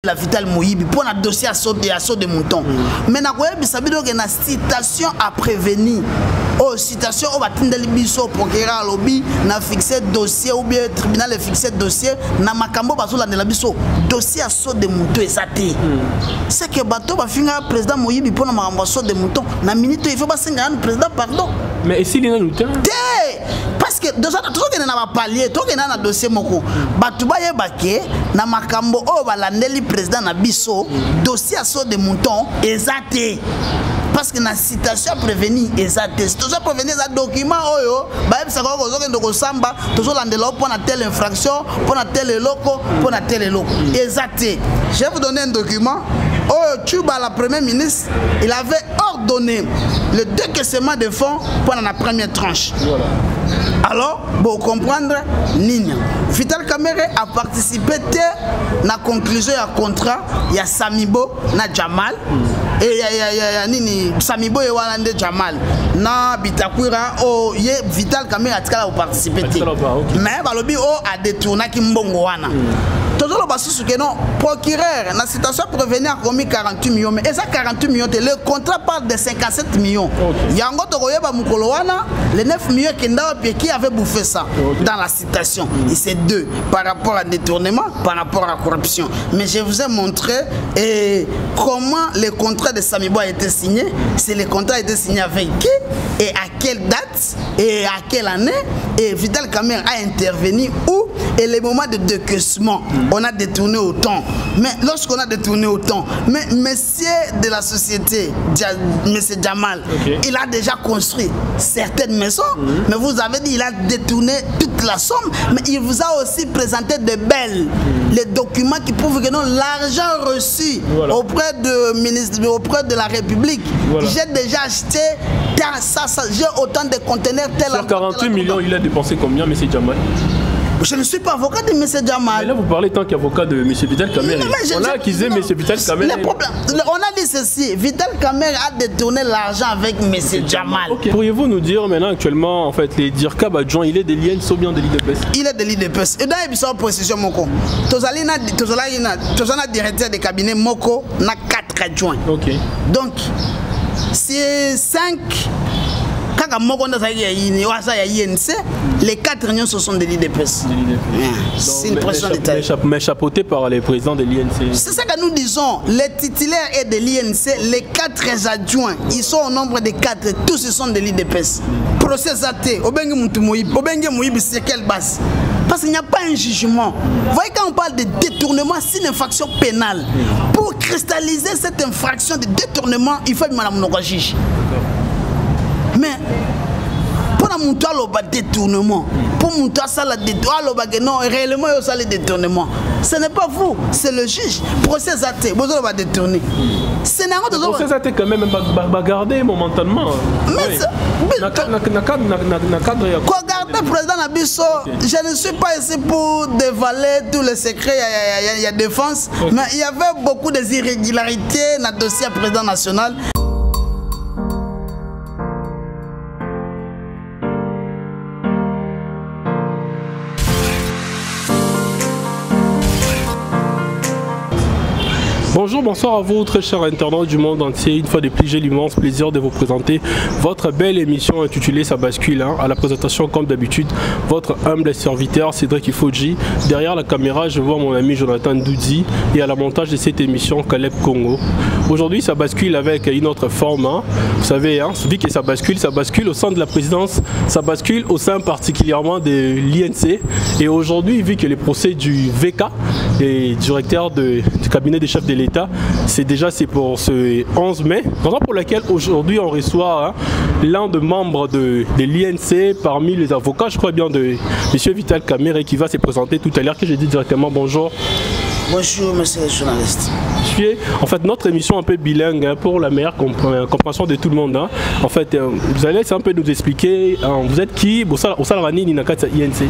la Vital Moïbi pour un dossier à saut de mouton. Mais na quoi bisabido que na citation à prévenir. Oh citation au batindeli biso procureur lobby na fixé dossier ou bien tribunal fixé dossier na makambo baso la biso dossier à saut de mouton exacté. C'est que bateau ba finga président Moïbi pour na makambo saut de mouton na minute il faut pas singa président pardon. Mais ici il y a un parce que déjà toujours que na ba palier to que na dossier moko batu ba yebake na makambo o balandeli président na biso dossier à saut de mouton exacté. Parce que la citation à prévenir exacté. Si tu as prévenir un document, toujours pour telle infraction, pour tel loco, pour tel loco. Exacté. Je vais vous donner un document. Oh, Tchouba, la première ministre, il avait ordonné le décaissement de fonds pendant la première tranche. Voilà. Alors, pour comprendre, Nina, Vital Kamerhe a participé à la conclusion du contrat. Il y a Samibo, na Jamal. Et il y a Samibo et Walande Jamal. Na Bitakwira, Vital Kamerhe a participé. Mais Balobi a détourné Kimbongoana. Toujours le bassou que non, procureur, la situation prévenue a commis 48 millions. Mais ça 48 millions, le contrat parle de 57 millions. Yango Togoyeba Mukolowana, les 9 millions qui avaient bouffé ça dans la citation. Et c'est deux par rapport à détournement, par rapport à corruption. Mais je vous ai montré comment le contrat de Samibo a été signé. C'est le contrat a été signé avec qui et à quelle date et à quelle année. Et Vital Kamerhe a intervenu où et les moments de décaissement. On a détourné autant. Mais lorsqu'on a détourné autant, mais monsieur de la société, monsieur Jamal, il a déjà construit certaines maisons, mais vous avez dit qu'il a détourné toute la somme, mais il vous a aussi présenté de belles, les documents qui prouvent que non, l'argent reçu auprès de la République, j'ai déjà acheté, j'ai autant de conteneurs tels. Sur 48 millions, il a dépensé combien, monsieur Jamal? Je ne suis pas avocat de M. Jamal. Mais là, vous parlez tant qu'avocat de M. Vital Kamerhe. On a accusé M. Vital Kamerhe. On a dit ceci. Vital Kamerhe a détourné l'argent avec M. Jamal. Pourriez-vous nous dire maintenant, actuellement, en fait, les DIRCAB adjoints, il est de l'INC ou bien de l'IDPS? Il est de l'IDPS. Et dans l'épisode précision, Moko, Tozalina, directeur de cabinet Moko, n'a 4 adjoints. Donc, c'est 5. Les 4 réunions ce sont de l'IDPS. C'est une pression d'État. Mais chapeauté par les présidents de l'INC. C'est ça que nous disons. Les titulaires et de l'INC, les 4 adjoints, ils sont au nombre de 4. Tous ils sont de l'IDPS. Procès athée. Obenge Moutumoïb. Obenge Moïb, c'est quelle base? Parce qu'il n'y a pas un jugement. Vous voyez, quand on parle de détournement, c'est une infraction pénale. Pour cristalliser cette infraction de détournement, il faut que madame nous juge. Mais pour monter le détournement, pour monter ça le détournement, non, réellement il y a le détournement. Ce n'est pas vous, c'est le juge. Procès athée, vous allez détourner. Procès athée quand même garder momentanément. Mais regardez président Nabiso, je ne suis pas ici pour dévaler tous les secrets, il y a défense, mais il y avait beaucoup d'irrégularités dans le dossier président national. Bonjour, bonsoir à vous, très chers internautes du monde entier. Une fois de plus, j'ai l'immense plaisir de vous présenter votre belle émission intitulée Ça bascule. À la présentation, comme d'habitude, votre humble serviteur Cédric Ifoji. Derrière la caméra, je vois mon ami Jonathan Doudzi et à la montage de cette émission, Caleb Congo. Aujourd'hui, ça bascule avec une autre forme. Vous savez, vu que ça bascule au sein de la présidence, ça bascule au sein particulièrement de l'INC. Et aujourd'hui, vu que les procès du VK, les directeurs du cabinet des chefs de l'État, c'est pour ce 11 mai, raison pour laquelle aujourd'hui on reçoit l'un des membres de l'INC parmi les avocats, je crois bien, de M. Vital Kamerhe qui va se présenter tout à l'heure, que j'ai dit directement bonjour. Bonjour monsieur le journaliste. En fait, notre émission est un peu bilingue pour la meilleure compréhension de tout le monde. En fait, vous allez un peu nous expliquer, vous êtes qui au Salarani Ninakata INC.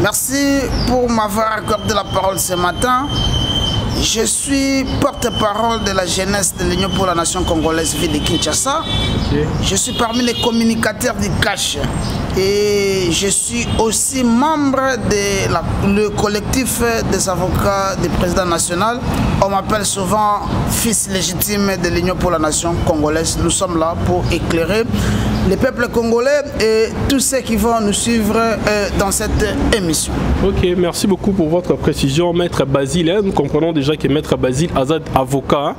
Merci pour m'avoir accordé la parole ce matin. Je suis porte-parole de la jeunesse de l'Union pour la Nation congolaise, ville de Kinshasa. Je suis parmi les communicateurs du CACH. Et je suis aussi membre du collectif des avocats du président national. On m'appelle souvent fils légitime de l'Union pour la Nation congolaise. Nous sommes là pour éclairer les peuples congolais et tous ceux qui vont nous suivre dans cette émission. Ok, merci beaucoup pour votre précision, Maître Basile. Nous comprenons déjà que Maître Basile Azad avocat.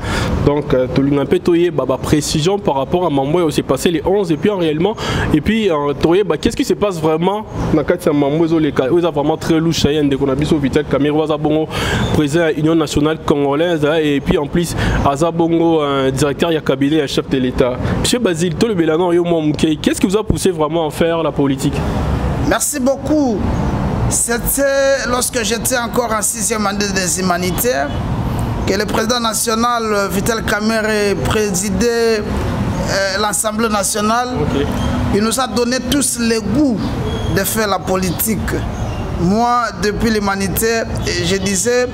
Donc, tu lui as un peu précision par rapport à Mamboy où s'est passé les 11 et puis réellement. Et puis, qu'est-ce qui se passe vraiment dans le cas de Mamboy où il est vraiment très louche. Il y a un Vital Kamerhe Azabongo, président de l'Union nationale congolaise. Et puis en plus, Azabongo, directeur du cabinet et chef de l'État. Monsieur Basile, tout le Bélanon, qu'est-ce qui vous a poussé vraiment à faire la politique? Merci beaucoup. C'était lorsque j'étais encore en 6e année des humanitaires que le président national Vital Kamerhe présidait l'Assemblée nationale. Il nous a donné tous le goût de faire la politique. Moi, depuis l'humanitaire, je disais,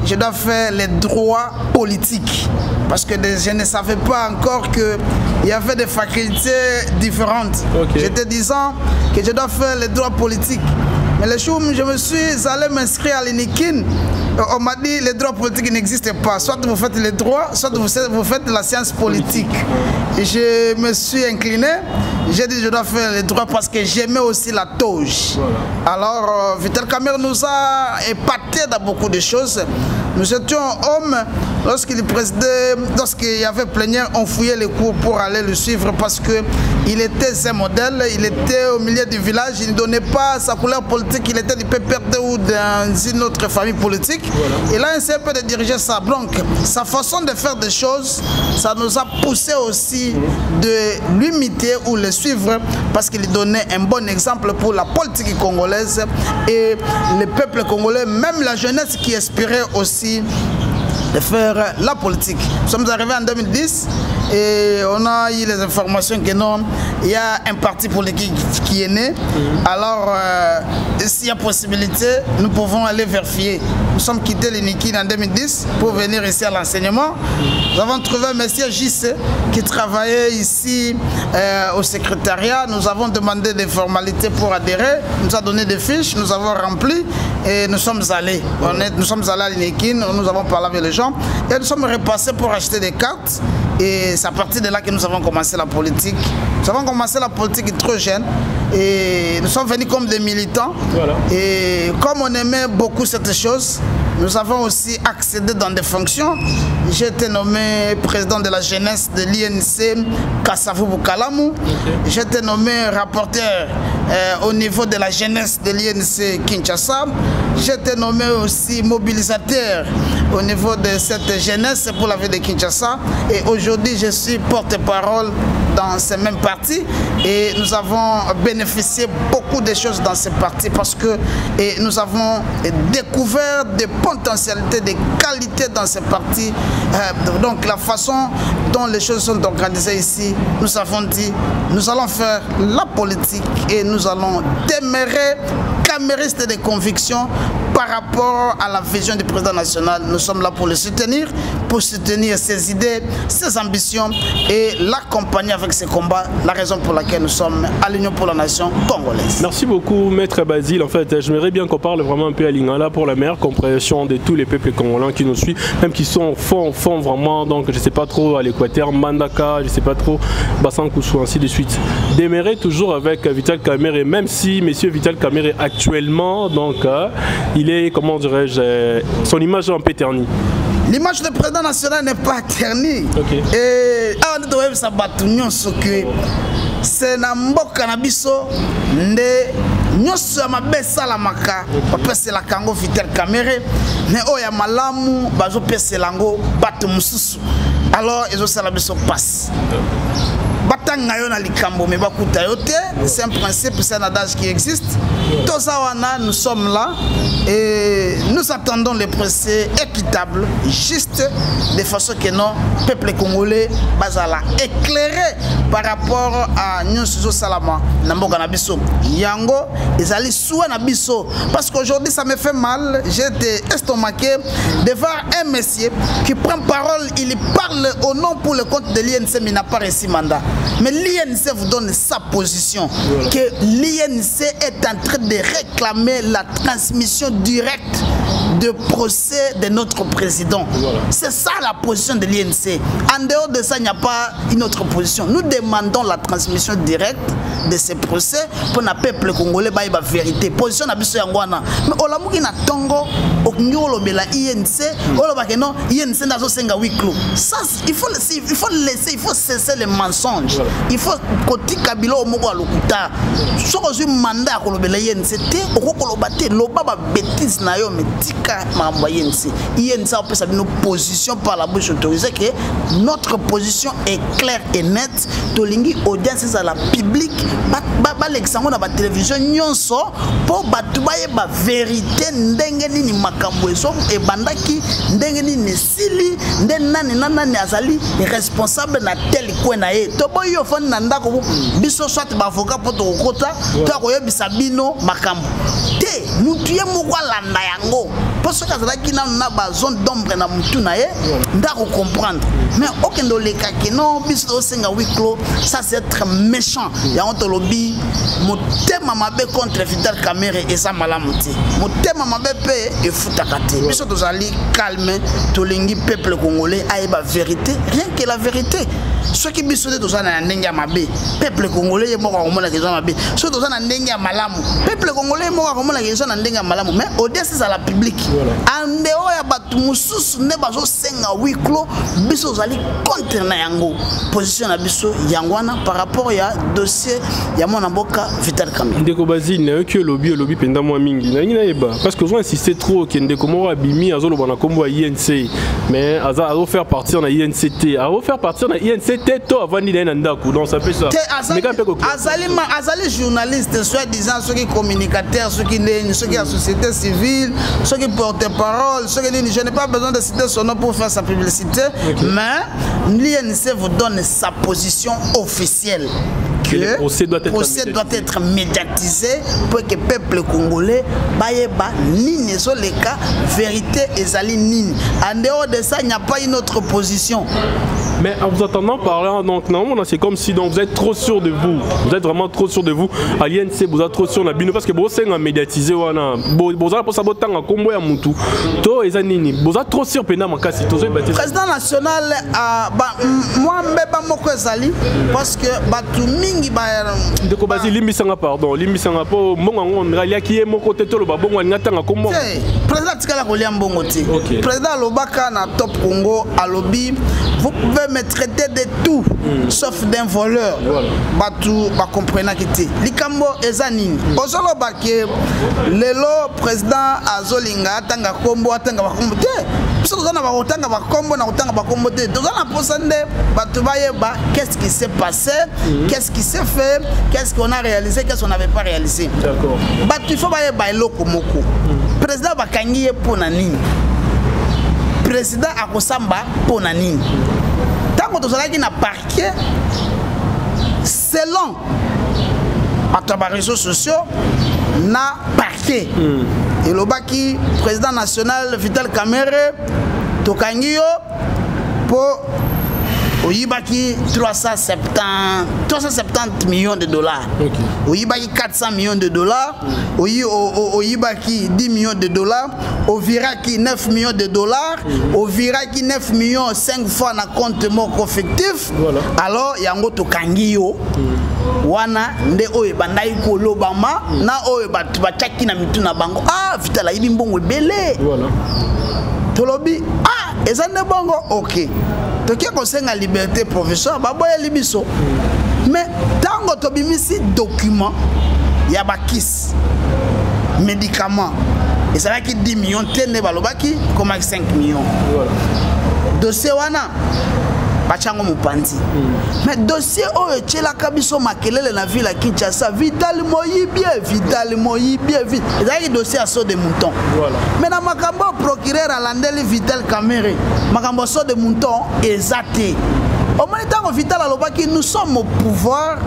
je dois faire les droits politiques. Parce que je ne savais pas encore qu'il y avait des facultés différentes. J'étais disant que je dois faire les droits politiques. Mais le jour où je me suis allé m'inscrire à l'INIKIN, on m'a dit que les droits politiques n'existent pas. Soit vous faites les droits, soit vous faites la science politique. Et je me suis incliné. J'ai dit que je dois faire les droits parce que j'aimais aussi la toge. Alors, Vital Kamerhe nous a épaté dans beaucoup de choses. Nous étions hommes, lorsqu'il y avait plénière, on fouillait les cours pour aller le suivre parce qu'il était un modèle, il était au milieu du village, il ne donnait pas sa couleur politique, il était du PPRD ou dans une autre famille politique. Et là, il s'est un peu de diriger ça. Donc, sa façon de faire des choses, ça nous a poussé aussi de l'imiter ou le suivre parce qu'il donnait un bon exemple pour la politique congolaise et le peuple congolais, même la jeunesse qui aspirait aussi de faire la politique. Nous sommes arrivés en 2010 et on a eu les informations que non, il y a un parti politique qui est né. Alors, s'il y a possibilité, nous pouvons aller vérifier. Nous sommes quittés l'INIKIN en 2010 pour venir ici à l'enseignement. Nous avons trouvé un monsieur JC qui travaillait ici au secrétariat. Nous avons demandé des formalités pour adhérer. Il nous a donné des fiches, nous avons rempli et nous sommes allés. Nous sommes allés à l'INIKIN, nous avons parlé avec les gens et nous sommes repassés pour acheter des cartes. Et c'est à partir de là que nous avons commencé la politique. Nous avons commencé la politique trop jeune et nous sommes venus comme des militants. Et comme on aimait beaucoup cette chose, nous avons aussi accédé dans des fonctions. J'ai été nommé président de la jeunesse de l'INC Kasavubu-Kalamu. J'ai été nommé rapporteur au niveau de la jeunesse de l'INC Kinshasa. J'ai été nommé aussi mobilisateur au niveau de cette jeunesse pour la ville de Kinshasa. Et aujourd'hui, je suis porte-parole dans ce même parti. Et nous avons bénéficié beaucoup de choses dans ce parti parce que nous avons découvert des potentialités, des qualités dans ce parti. Donc la façon dont les choses sont organisées ici, nous avons dit, nous allons faire la politique et nous allons demeurer caméristes de conviction par rapport à la vision du président national. Nous sommes là pour le soutenir, pour soutenir ses idées, ses ambitions et l'accompagner avec ses combats, la raison pour laquelle nous sommes à l'Union pour la Nation congolaise. Merci beaucoup, Maître Basile. En fait, j'aimerais bien qu'on parle vraiment un peu à Lingala pour la meilleure compréhension de tous les peuples congolais qui nous suivent, même qui sont fond vraiment, donc je ne sais pas trop à l'Équateur, Mandaka, je ne sais pas trop, Bassan Koussou, ainsi de suite. Demeurer toujours avec Vital Kamerhe, même si M. Vital Kamerhe actuellement, donc, il est, comment dirais-je, son image est un peu ternie. L'image du président national n'est pas ternie. Et on doit c'est na mboka na biso nde nyoso ya mabesa la maka opese la kango Vital Kamerhe ne oya malamu bazo pese lango bato mususu alors ezo sala biso passe. batanga yo na likambo mais bakuta yo te. C'est un principe, c'est un adage qui existe. Tozawana, nous sommes là et nous attendons les procès équitables, justes, de façon que nos peuples congolais bazala éclairés par rapport à Nyonsuzo Salama Namboka Nabiso. Yango, ils allaient souhait Nabiso. Parce qu'aujourd'hui, ça me fait mal. J'ai été estomaqué de voir un monsieur qui prend parole, il parle au nom pour le compte de l'INC, mais il n'a pas reçu mandat. Mais l'INC vous donne sa position, que l'INC est en train de réclamer la transmission directe de procès de notre président. C'est ça la position de l'INC. En dehors de ça, il n'y a pas une autre position. Nous demandons la transmission directe de ces procès pour le peuple congolais ba la vérité. Position na biso yangwana. Mais olamuki na tongo oknyolo bela INC, olobake non INC ndazo senga huis clos. Ça il faut laisser, il faut cesser les mensonges. Il faut koti kabilo omoko alokuta. Soko zu mandat ko lobela INC te okokoloba te loba ba bêtise na yo metika mamba INC. INC a peut savoir nos positions par la bouche autorisée que notre position est claire et nette. Tolingi audience à la publique ba l'exemple na ba télévision nyonso po batu baye ba vérité ndenge nini makambo eso e bandaki ndenge nini sili ndenge nani azali responsable na tel kwena ye to boyo fon na ndako biso soit ba avocat po to kota to akoyebisa bino makambo te mutu ye moko landa yango parce que azalaki na ba zone d'ombre na mutu na ye ndako comprendre mais okendo leka que non biso senga huis clos ça c'est être méchant ya on lobby motema mabe contre Vital Kamerhe et ça malamuti motema mabe pe et futakate biso tozali calme tolingi peuple congolais ayeba vérité rien que la vérité ce qui biso de tozana na ndenge mabe peuple congolais ye moko komona ke mabe so tozana na ndenge malamu peuple congolais moko komona ke na ndenge malamu mais audience à la public en dehors ya batu mususu ne bazo senga huis clos biso tozali contre na yango position na biso yangwana par rapport ya dossier ya mona mboka Vital Kamerhe ndeko bazine que lobby penda moi mingi na ngina yeba parce que on insisté trop que ndeko mo abimi azoloba na kombo ya INC mais aza faire partir na INCT a faire partir na INCT to avant ni na ndako donc ça fait ça azali journaliste soi-disant ceux qui communicateurs ceux qui la société civile ceux qui porte-parole ceux qui je n'ai pas besoin de citer son nom pour faire sa publicité mais l'INC vous donne sa position officielle. Le procès doit être médiatisé pour que le peuple congolais baïeba nini sur les cas vérité et zali nini. En dehors de ça, il n'y a pas une autre position. Mais en vous entendant parler, donc normalement c'est comme si donc, vous êtes trop sûr de vous. Vous êtes vraiment trop sûr de vous. À l'INC, vous êtes trop sûr de la parce que vous êtes médiatisé. Vous êtes pour savoir tant combo ya mutu. To ezanini. Vous êtes trop sûr pendant mon cas. Président national, moi mbeba moko ezali parce que batumi de Kobazi limisanga pardon limisanga po mbongo ngalia qui est mon côté to lo babongo ngatanga kombo président tikala kolia mbongo ti président lobaka na Top Congo alobi vous pouvez me traiter de tout sauf d'un voleur batu ba comprena kiti likambo ezanini ozolo bake lelo président azolinga tanga kombo atanga ba kombo te biso tozana ba otanga ba kombo na otanga ba kombo te tozana posande batu bayeba qu'est-ce qui s'est passé qu'est-ce qui s'est fait, qu'est-ce qu'on a réalisé, qu'est-ce qu'on n'avait pas réalisé. D'accord. Il faut que eloko moko. Président bakangi pour nani. Président akosamba pour nani. Tant que tu na parquet selon à les réseaux sociaux na parquet. Et le baki président national Vital Kamerhe tokangi pour Oyibaki 370 millions de dollars. Oyibaki 400 millions de dollars. Oyibaki 10 millions de dollars. Oviraki 9 millions de dollars. Oviraki 9 millions 5 fois na compte moko fictif. Alors yango to kangiyo. Wana nde oyo bandai ko lobama na oyo batu bachaki na mituna bango. Ah Vital ayibi mbongo ebele. Voilà. Tolobi ezande bongo OK. Toki konsenga liberté professeur baboya libiso. Mais tango tobimisi document ya bakis médicaments et ça va qui 10 millions tene balobaki comme 5 millions. Voilà. Dossier wana bachango mopanzi. Mais dossier oyo tchela kabiso makelele na ville à Kinshasa, Vital Moyibi, ezali dossier à saut de mouton. Voilà. Mais na makambo procureur alandeli Vital Kamerhe, makambo saut de mouton ezate. Au moment où Vital alobaki, nous sommes au pouvoir,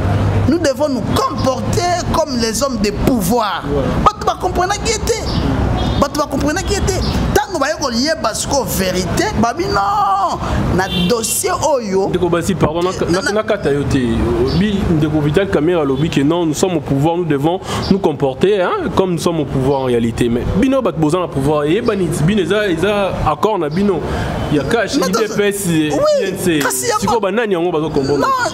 nous devons nous comporter comme les hommes de pouvoir. Tu vas comprendre qui était. Tu vas comprendre qui était. Tant que vous avez parce que vérité, babi non, na dossier oyo. Pardon, Vital Kamerhe lobby que non, nous sommes au pouvoir, nous devons nous comporter comme nous sommes au pouvoir en réalité. Mais bino bat besoin de pouvoir et banit bino eza accord na bino. Il y a cash, IDPS, INC. Non,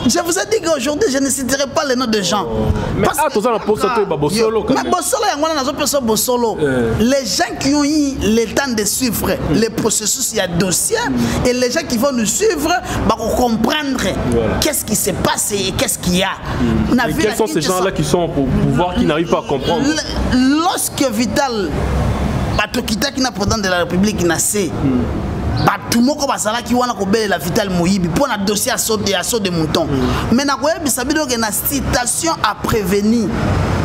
je vous ai dit qu'aujourd'hui je ne citerai pas les noms de gens. Mais attention, les gens qui ont eu le temps de suivre les processus, il y a dossier, et les gens qui vont nous suivre vont comprendre qu'est-ce qui s'est passé et qu'est-ce qu'il y a. Et quels sont ces gens-là qui sont au pouvoir, qui n'arrivent pas à comprendre? Lorsque Vital Batokita, qui n'a président de la République, n'a fait tout le monde qui a la Vital Moyibi pour un dossier à saut de mouton. Mais na une citation à prévenir.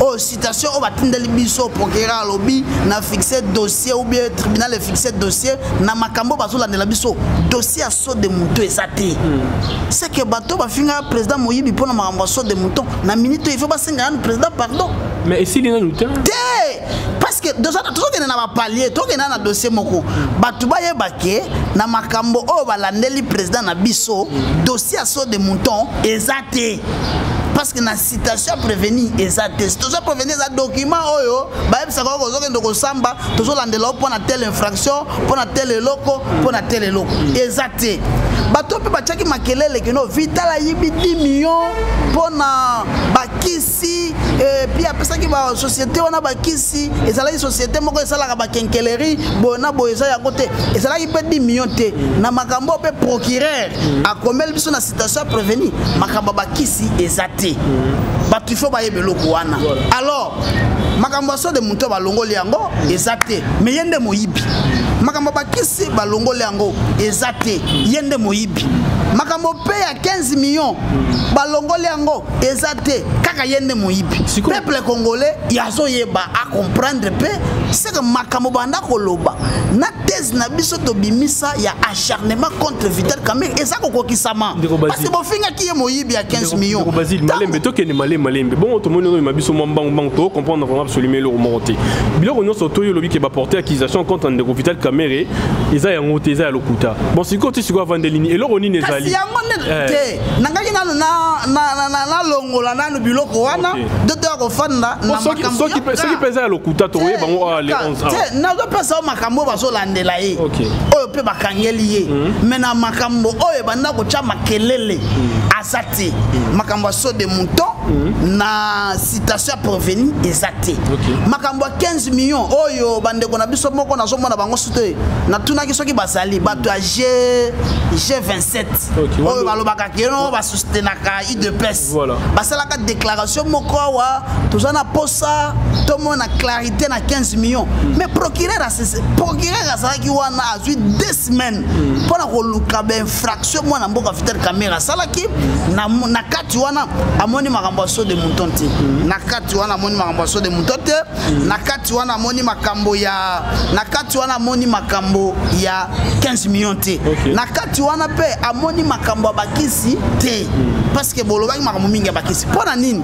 Oh, citation au batindeli biso procureur lobby na fixé dossier ou bien tribunal fixé dossier na makambo bazola de la biso dossier à saut de mouton ezate. C'est que bato ba finga président Moyibi pour na makambo saut de mouton na minute il faut pas singa président pardon. Mais ici il y a nous parce que déjà tout que na ba palier tout que na dossier moko bato ba yebake na makambo o balandeli président na biso dossier à saut de mouton ezate. Parce que la citation prévenue exacte. Citation prévenue est un document oyo. Bah ça va vous dire que samba toujours landela pour na telle infraction, pour na tel loco, pour na tel loco. Exacte. Bah toi peut pas checker makelele que no Vital a yibi 10 millions pour na bakisi et puis après ça qui va société on a bakisi et ça la société moko ça la ba kenkeleri bona boyeza ya côté et ça la yibi 10 millions te na makambo pe procureur a comel biso na citation prévenue makambo bakisi exacte. Il faut bailler beloko wana. Alors, makambo so de mouton balongo liango ezate, mais yende moyibi. Makambo bakisi balongo liango ezate, yende moyibi. Makambo paye à 15 millions balongo liango ezate, kaka yende moyibi. Peuple congolais yazo yeba à comprendre pe c'est que makambo banda koloba. Na thèse na biso to bimisa ya acharnement contre Vital Kamerhe et ça kokokisama. Parce que bon finga qui est moyibi à 15 millions. Malembe to kene malembe bon tout le monde ma biso mbang to comprendre vraiment absolument le remonter biloko nyonso to yo lobi ke ba porter accusation contre Ndeko Vital Kamerhe eza ya ngote eza ya lokuta bon sikoti sikwa vandelini eloko nini ezali yango te nangaki na longola nanu biloko wana doto ko fanda na makambo soki pesa ya lokuta to ye bango le 11 ans te na do pesa makambo bazo landela ye oyo pe bakangeli ye mais na makambo oyo banda ko cha makelele azati makambo so de mouton na citation prévenue exacte. Makambo 15 millions oyo bandeko na biso moko na zomona bango sute na tunaki soki basali bato a G27 oyo balobaka keno ba soutenaka IDPS basalaka déclaration moko wa tozana posa to mona clarité na 15 millions mais procureur azalaki wana azui 2 semaines pour na koluka ba infraction mona mboka Vital Kamerhe salaki na kati wana amoni makambo so de mouton te na kati wana amoni makambo so de mouton te na kati wana amoni makambo ya na kati wana amoni makambo ya 15 millions te na kati wana pe amoni makambo bakisi te parce que bolobaki makambo mingi bakisi pona nini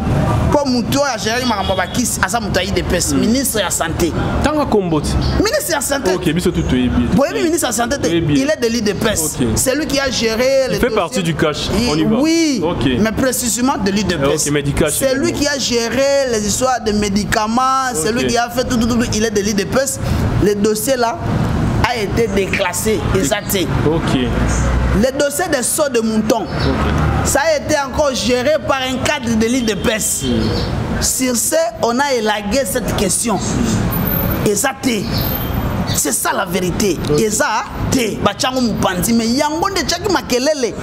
po muto ya gérer makambo bakisi asa muto ya IDPS ministre ya santé tanga komboti ministre ya santé OK biso tout est bien oui ministre ya santé il est de l'IDPS c'est lui qui a géré il fait partie du cash on y va oui mais précisément de l'IDPS c'est lui qui a géré les histoires de médicaments c'est lui qui a fait tout il est de l'IDPS le dossier là a été déclassé exact. Le dossier des sauts de mouton ça a été encore géré par un cadre de l'IDPS. Sur ce on a élagué cette question exact. C'est ça la vérité. Et ça, bachango mupandi mais yango de chaki makelele.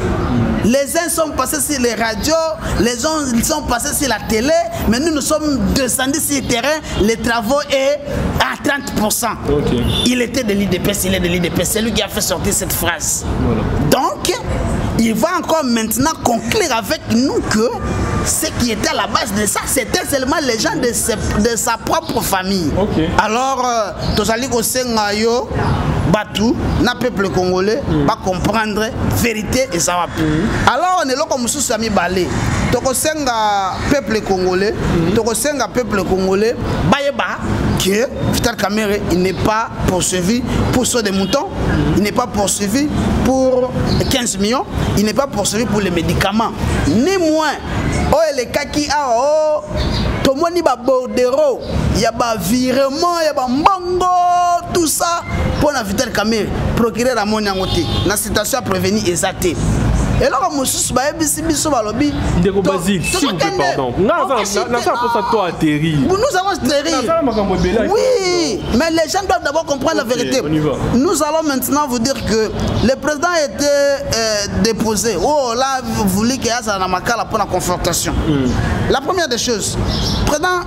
Les uns sont passés sur les radios, les uns sont passés sur la télé, mais nous sommes descendus sur le terrain, les travaux est à 30%. Il était de l'IDPS, il est de l'IDPS. C'est lui qui a fait sortir cette phrase. Donc, il va encore maintenant conclure avec nous que ce qui était à la base de ça, c'était seulement les gens de sa propre famille. Okay. Alors, Tozali Kosenga yo, Batou, na peuple congolais, va comprendre vérité et ça va plus. Alors, on est là comme sous Sami Balé. Tokosenga peuple congolais, Tokosenga peuple congolais, Bayeba, que Vital Kamerhe, il n'est pas poursuivi pour sauver des moutons, il n'est pas poursuivi pour 15 millions, il n'est pas poursuivi pour les médicaments, ni moins. Oh, les kaki a oh, tout le monde y a bordereau, il y a virement, il y a mbongo, tout ça pour la Vital Kamerhe, procurer la monnaie en côté. La situation à prévenir est zatée. Et là, nous avons atterri. Oui, mais les gens doivent d'abord comprendre la vérité. Nous allons maintenant vous dire que le président a été déposé. Oh, là, vous voulez qu'il y ait un makala pour la confrontation. La première des choses, le président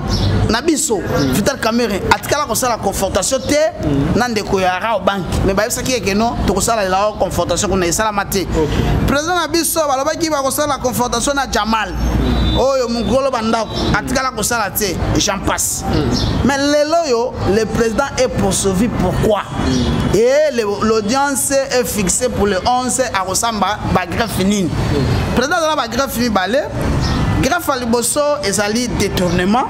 Nabiso, Vital Kamerhe, a dit que la confrontation était dans des couillards au banque. Mais ce qui est que non, tout ça, la confrontation qu'on a essayé de mater. Président Nabiso, qui va faire la confrontation à Jamal. Oh, mon gros bandako, atikala ko sala té, j'en passe. Mais le président est poursuivi pourquoi? Et l'audience est fixée pour le 11 à Rosamba, greffe finie. Président de la greffe finie balé, greffe aliboso et sali détournement.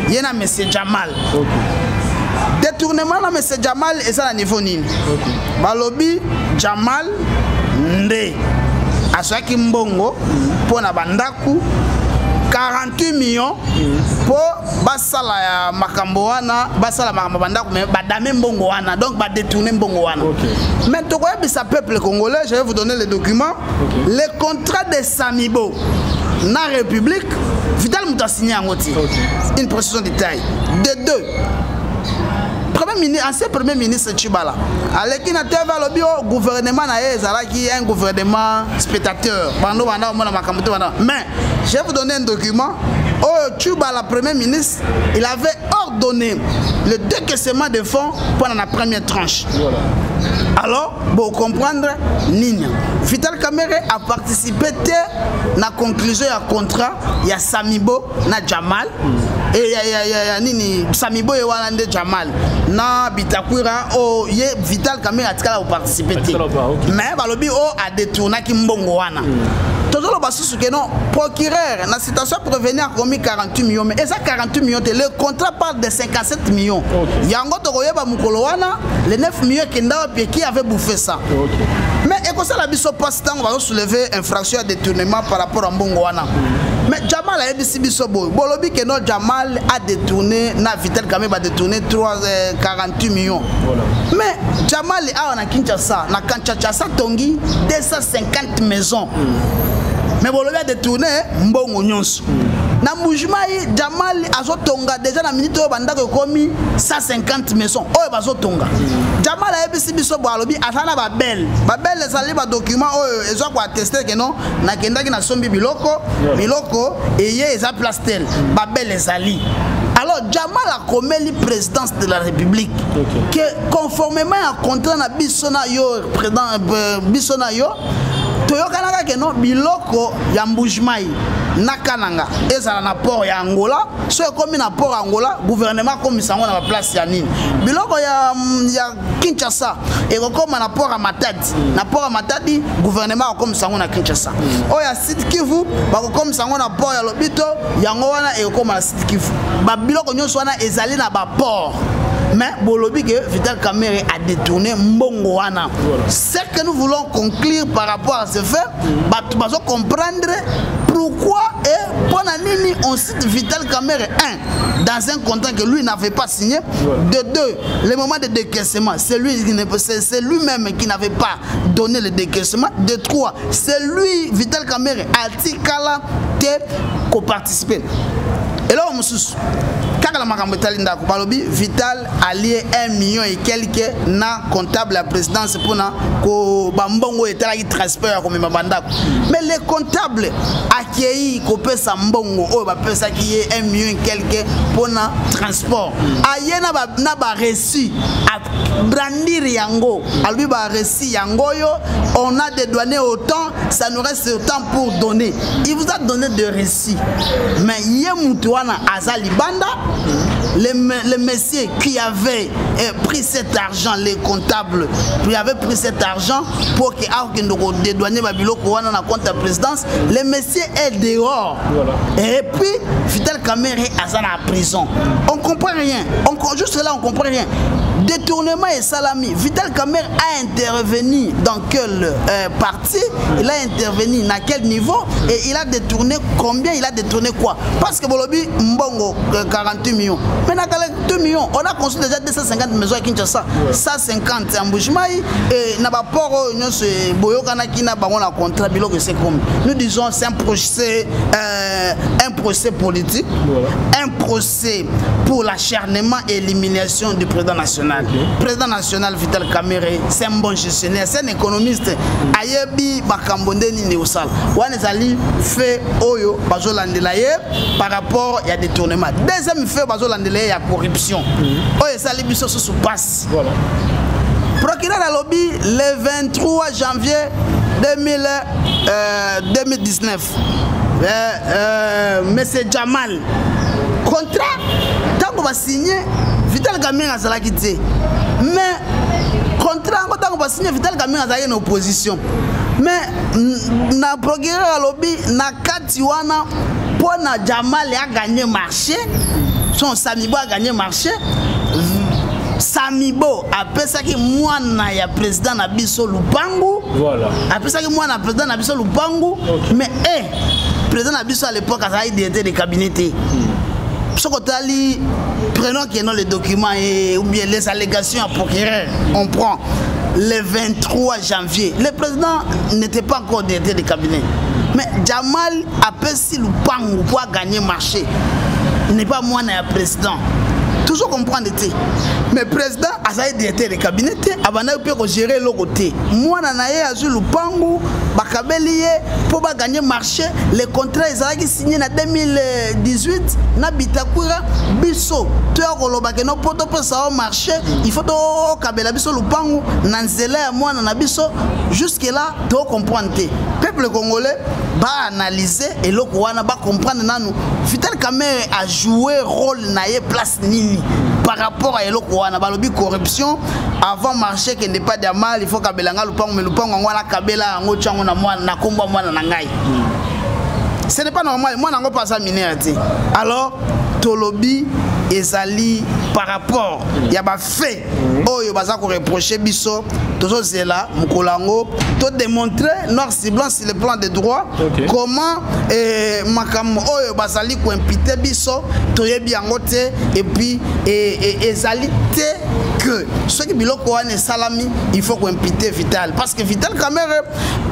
Il y a monsieur Jamal. Détournement na monsieur Jamal et ça à niveau nini. Balobi Jamal Ndé. Aswaki mbongo pour na bandaku 48 millions pour basala ya makambo wana basala makambo bandaku mais badame mbongo wana donc ba détourner mbongo wana. Mais to ko yebisa peuple congolais, je vais vous donner les documents. Le contrat de Samibo na République Vital Muta signé en ngoti. Une précision de détail. De deux. Ancien premier ministre Tchibala, avec une gouvernement qui est un gouvernement spectateur. Mais je vais vous donner un document. Tchibala, premier ministre, il avait ordonné le décaissement de fonds pendant la première tranche. Voilà. Alors, pour comprendre, Nina, Vital Kamerhe a participé à la conclusion du contrat. Il y a Samibo, na Jamal. Et il y a Samibo et Walande Jamal. Na Bitakwira, Vital Kamerhe a participé. Mais Balobi a détourné Kimbongo wana. Toujours le bassou que non, procureur, la situation prévenir a commis 48 millions. Mais ça 48 millions, le contrat parle de 57 millions. Yango Togoyeba Mukolowana, les 9 millions qui avaient bouffé ça. Mais et comme ça la biso passe temps, on va soulever infraction à détournement par rapport à Mbongoana. Mais Jamal a dit biso boy. Bolobi que non Jamal a détourné, na Vital Kamerhe a détourné 48 millions. Voilà. Mais Jamal a na Kinshasa, na Kinshasa Tongi 250 maisons. Mais Bolobi a détourné Mbongo Nyonso. Na Mujimai, Jamal azotonga déjà na minute au banda komi 150 maisons. Oh bazotonga. Jamal a ebisi biso balobi atana ba belle. Ba belle sali ba document oh ezo ko attester que non na kendaki na sombi biloko, biloko eye eza plastel. Ba belle sali. Alors Jamal a commis la présidence de la République que conformément à contrat na bisona yo président bisona yo toyokanaka ke non biloko ya Mbujimai nakananga ezala na port ya Angola so ekomi na port Angola gouvernement komi sango na place ya nini biloko ya Kinshasa ekokoma na port ya Matadi na port ya Matadi gouvernement komi sango na Kinshasa oya Sud Kivu bakomi sango na port ya Lobito yango wana ekokoma na Sud Kivu ba biloko nyonso wana ezali na ba port. Mais Bolobi que Vital Kamerhe a détourné Mbongo wana. Ce que nous voulons conclure par rapport à ce fait, nous allons comprendre pourquoi et pour nini on cite Vital Kamerhe 1 dans un contrat que lui n'avait pas signé. De 2, le moment de décaissement, c'est lui-même qui n'avait pas donné le décaissement. De 3, c'est lui Vital Kamerhe a dit qu'elle a participé. Et là on me kaka la makambo tali ndako balobi Vital allié 1 million et quelques na comptable la présidence pour na ko bambongo etala ki transfert ko mema bandako mais les comptables accueilli ko pesa mbongo o ba pesa ki 1 million et quelques pour na transport ayena ba reçu à brandir yango albi ba reçu yango yo on a dédouané autant ça nous reste autant pour donner il vous a donné de reçus mais yemutwana azali banda les messieurs qui avaient pris cet argent, les comptables, qui avaient pris cet argent pour que dédouaner Babiloko wana na compte de présidence, les messieurs est dehors. Voilà. Et puis Vital Kamerhe est en prison. On comprend rien. Juste là, on comprend rien. Détournement et salami. Vital Kamerhe a intervenu dans quel parti? Il a intervenu à quel niveau? Et il a détourné combien? Il a détourné quoi? Parce que Bolobi Mbongo 48 millions. Mais dans 2 millions, on a construit déjà 250 maisons à Kinshasa. 150 à Mboujimaï et n'a pas port se Boyokana qui n'a pas un contrat bilo que c'est comme. Nous disons c'est un procès politique, un procès pour l'acharnement et l'élimination du président national. Président national Vital Kamerhe, c'est un bon gestionnaire, c'est un économiste. Ayebi Bakambondeni Neosal. Wanezali fait Oyo Bazolandelaye par rapport à des détournements. Deuxième fait Bazolandelaye, il y a corruption. Oyo Sali Bisso se passe. Voilà. Procureur à lobby le 23 janvier 2019. Monsieur Jamal. Contrat, tant qu'on va signer, Vital Kamerhe a ça quitté. Mais contrat, tant qu'on va signer, Vital Kamerhe a une opposition. Mais na procureur à lobby, na Katiwana, pour na Jamal a gagné marché, son Samibo a gagné marché. Samibo après ça que moi na ya président na biso Lupangu. Voilà. Après ça que moi na président na biso Lupangu. Okay. Mais président na biso à l'époque a été de cabinet. Ce côté prenons que les documents et ou bien les allégations à procureur. On prend le 23 janvier. Le président n'était pas encore directeur de cabinet. Mais Jamal a perçu Lupangu pour gagner marché. Il n'est pas moi na président. Toujours comprendre. Mais le président a été directeur de cabinet, avant de gérer le côté. Moi, je suis Lupangu, pour gagner marché. Les contrats ils ont signé en 2018, na Bitakura, Bisso. Tu as marché. Il faut que Kabela Bisso Lupangu, Nanzele, moi, Nanabiso. Jusque-là, tu comprends. Le peuple congolais va analyser et le Kouana va comprendre. Vital Kamerhe a joué rôle naie place nini par rapport à eloko wana balobi corruption avant marché qui n'est pas de mal il faut kabelanga lupango mais lupango ngwana kabela ngo tsango na mwana na komba mwana na ngai ce n'est pas normal moi nango pas ça minéralité alors tolobi ezali par rapport ya ba fait oyo baza ko reprocher biso tozo zela mukolango to démontrer noir sur blanc sur le plan des droits comment makam oyo bazali ko imputer biso to yebi yango te et puis ezali te que ce qui biloko wana salami il faut ko imputer Vital parce que Vital Kamerhe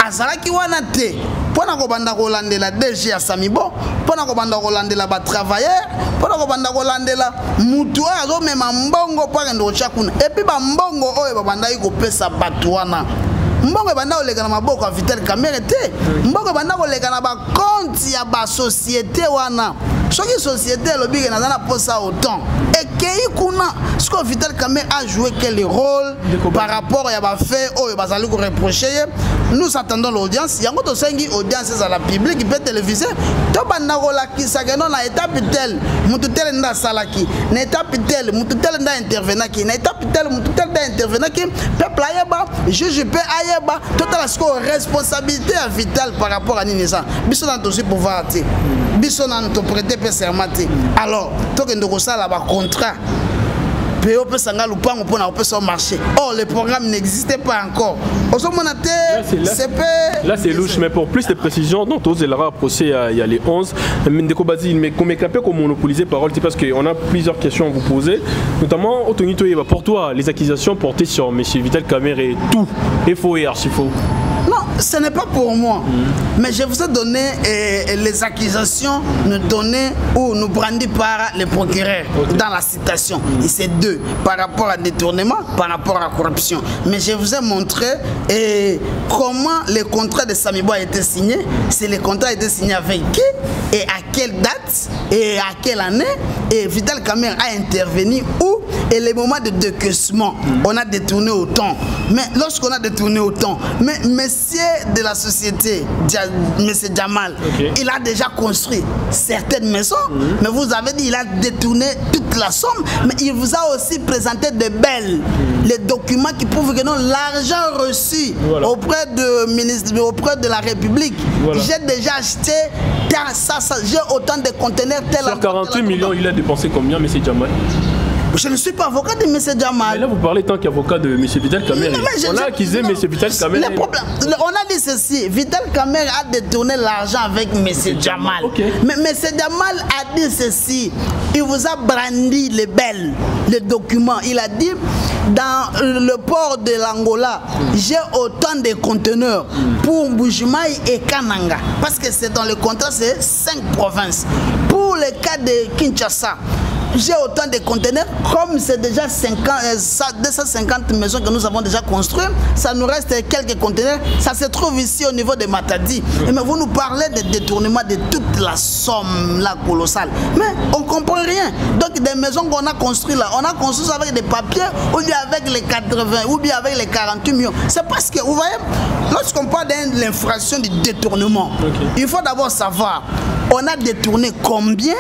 azalaki wana te pona ko banda ko landela DG ya Samibo pona ko banda ko landela ba travailleur pona ko banda ko landela mutu azo mema mbongo pa ndo chakuna et puis ba mbongo oyo ba banda ko pesa batuana mbongo banda olega na maboko ya Vital Kamerhe te mbongo banda olega na ba compte ya ba société wana soki société lobby na na posa autant et kei kuna ce que Vital Kamerhe a joué quel rôle par rapport à ba fait oyo bazali ko reprocher nous attendons l'audience yango to sengi audience à la publique peut télévisée to banda ko la kisaka non na étape tel mutu tel nda salaki na étape tel mutu tel nda intervenaki na étape tel mutu tel nda intervenaki peuple ayeba juge peut ayeba total ce responsabilité à Vital par rapport à Ninisa biso dans dossier pouvoir te biso na to prêter sermenté alors to que ndoko sala ba contrat PO peut sanga lupango pour na opération marché. Or le programme n'existait pas encore. Là c'est louche mais pour plus de précisions donc tous les procès il y a les 11 Ndeko Bazi mais comme éclapé comme monopoliser parole parce qu'on a plusieurs questions à vous poser notamment Otonito pour toi les accusations portées sur monsieur Vital Kamerhe et tout est faux et archi faux. Non, Ce n'est pas pour moi, mais je vous ai donné les accusations nous données ou nous brandies par les procureurs dans la citation. Et c'est deux, par rapport à détournement, par rapport à corruption. Mais je vous ai montré comment le contrat de Samibo a été signé. Si le contrat a été signé avec qui et à quelle date et à quelle année, et Vital Kamerhe a intervenu où, et les moments de décaissement, on a détourné autant. Mais lorsqu'on a détourné autant, mais monsieur de la société, monsieur Jamal, il a déjà construit certaines maisons, mais vous avez dit il a détourné toute la somme, mais il vous a aussi présenté de belles, les documents qui prouvent que non, l'argent reçu auprès de la République, j'ai déjà acheté j'ai autant de conteneurs tels. Sur 48 millions, il a dépensé combien, monsieur Jamal? Je ne suis pas avocat de M. Jamal. Mais là, vous parlez tant qu'avocat de M. Vital Kamerhe. On a accusé M. Vital Kamerhe. On a dit ceci. Vital Kamerhe a détourné l'argent avec M. Jamal. Mais M. Jamal a dit ceci. Il vous a brandi les documents. Il a dit, dans le port de l'Angola, j'ai autant de conteneurs pour Mbujimayi et Kananga. Parce que c'est dans le contrat, c'est 5 provinces. Pour le cas de Kinshasa, j'ai autant de conteneurs, comme c'est déjà 250 maisons que nous avons déjà construites, ça nous reste quelques conteneurs, ça se trouve ici au niveau de Matadi. Mais vous nous parlez de détournement de toute la somme là colossale. Mais on ne comprend rien. Donc des maisons qu'on a construites là, on a construit ça avec des papiers, ou bien avec les 80, ou bien avec les 48 millions. C'est parce que, vous voyez, lorsqu'on parle de l'infraction du détournement, il faut d'abord savoir, on a détourné combien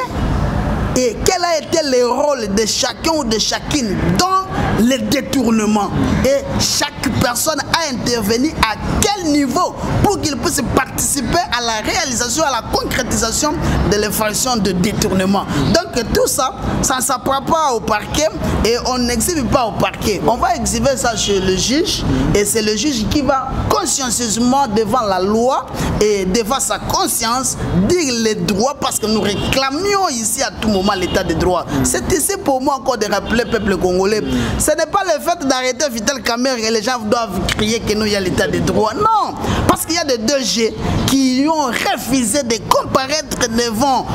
et quel a été le rôle de chacun ou de chacune dans le détournement. Et chaque personne a intervenu à quel niveau pour qu'il puisse participer à la réalisation, à la concrétisation de l'infraction de détournement. Donc tout ça, ça ne s'apprend pas au parquet et on n'exhibe pas au parquet. On va exhiber ça chez le juge et c'est le juge qui va consciencieusement devant la loi et devant sa conscience dire les droits parce que nous réclamions ici à tout moment l'état de droit. C'est ici pour moi encore de rappeler peuple congolais. Ce n'est pas le fait d'arrêter Vital Kamerhe et les gens doivent crier que nous il y a l'état de droit. Non, parce qu'il y a des 2G qui ont refusé de comparaître devant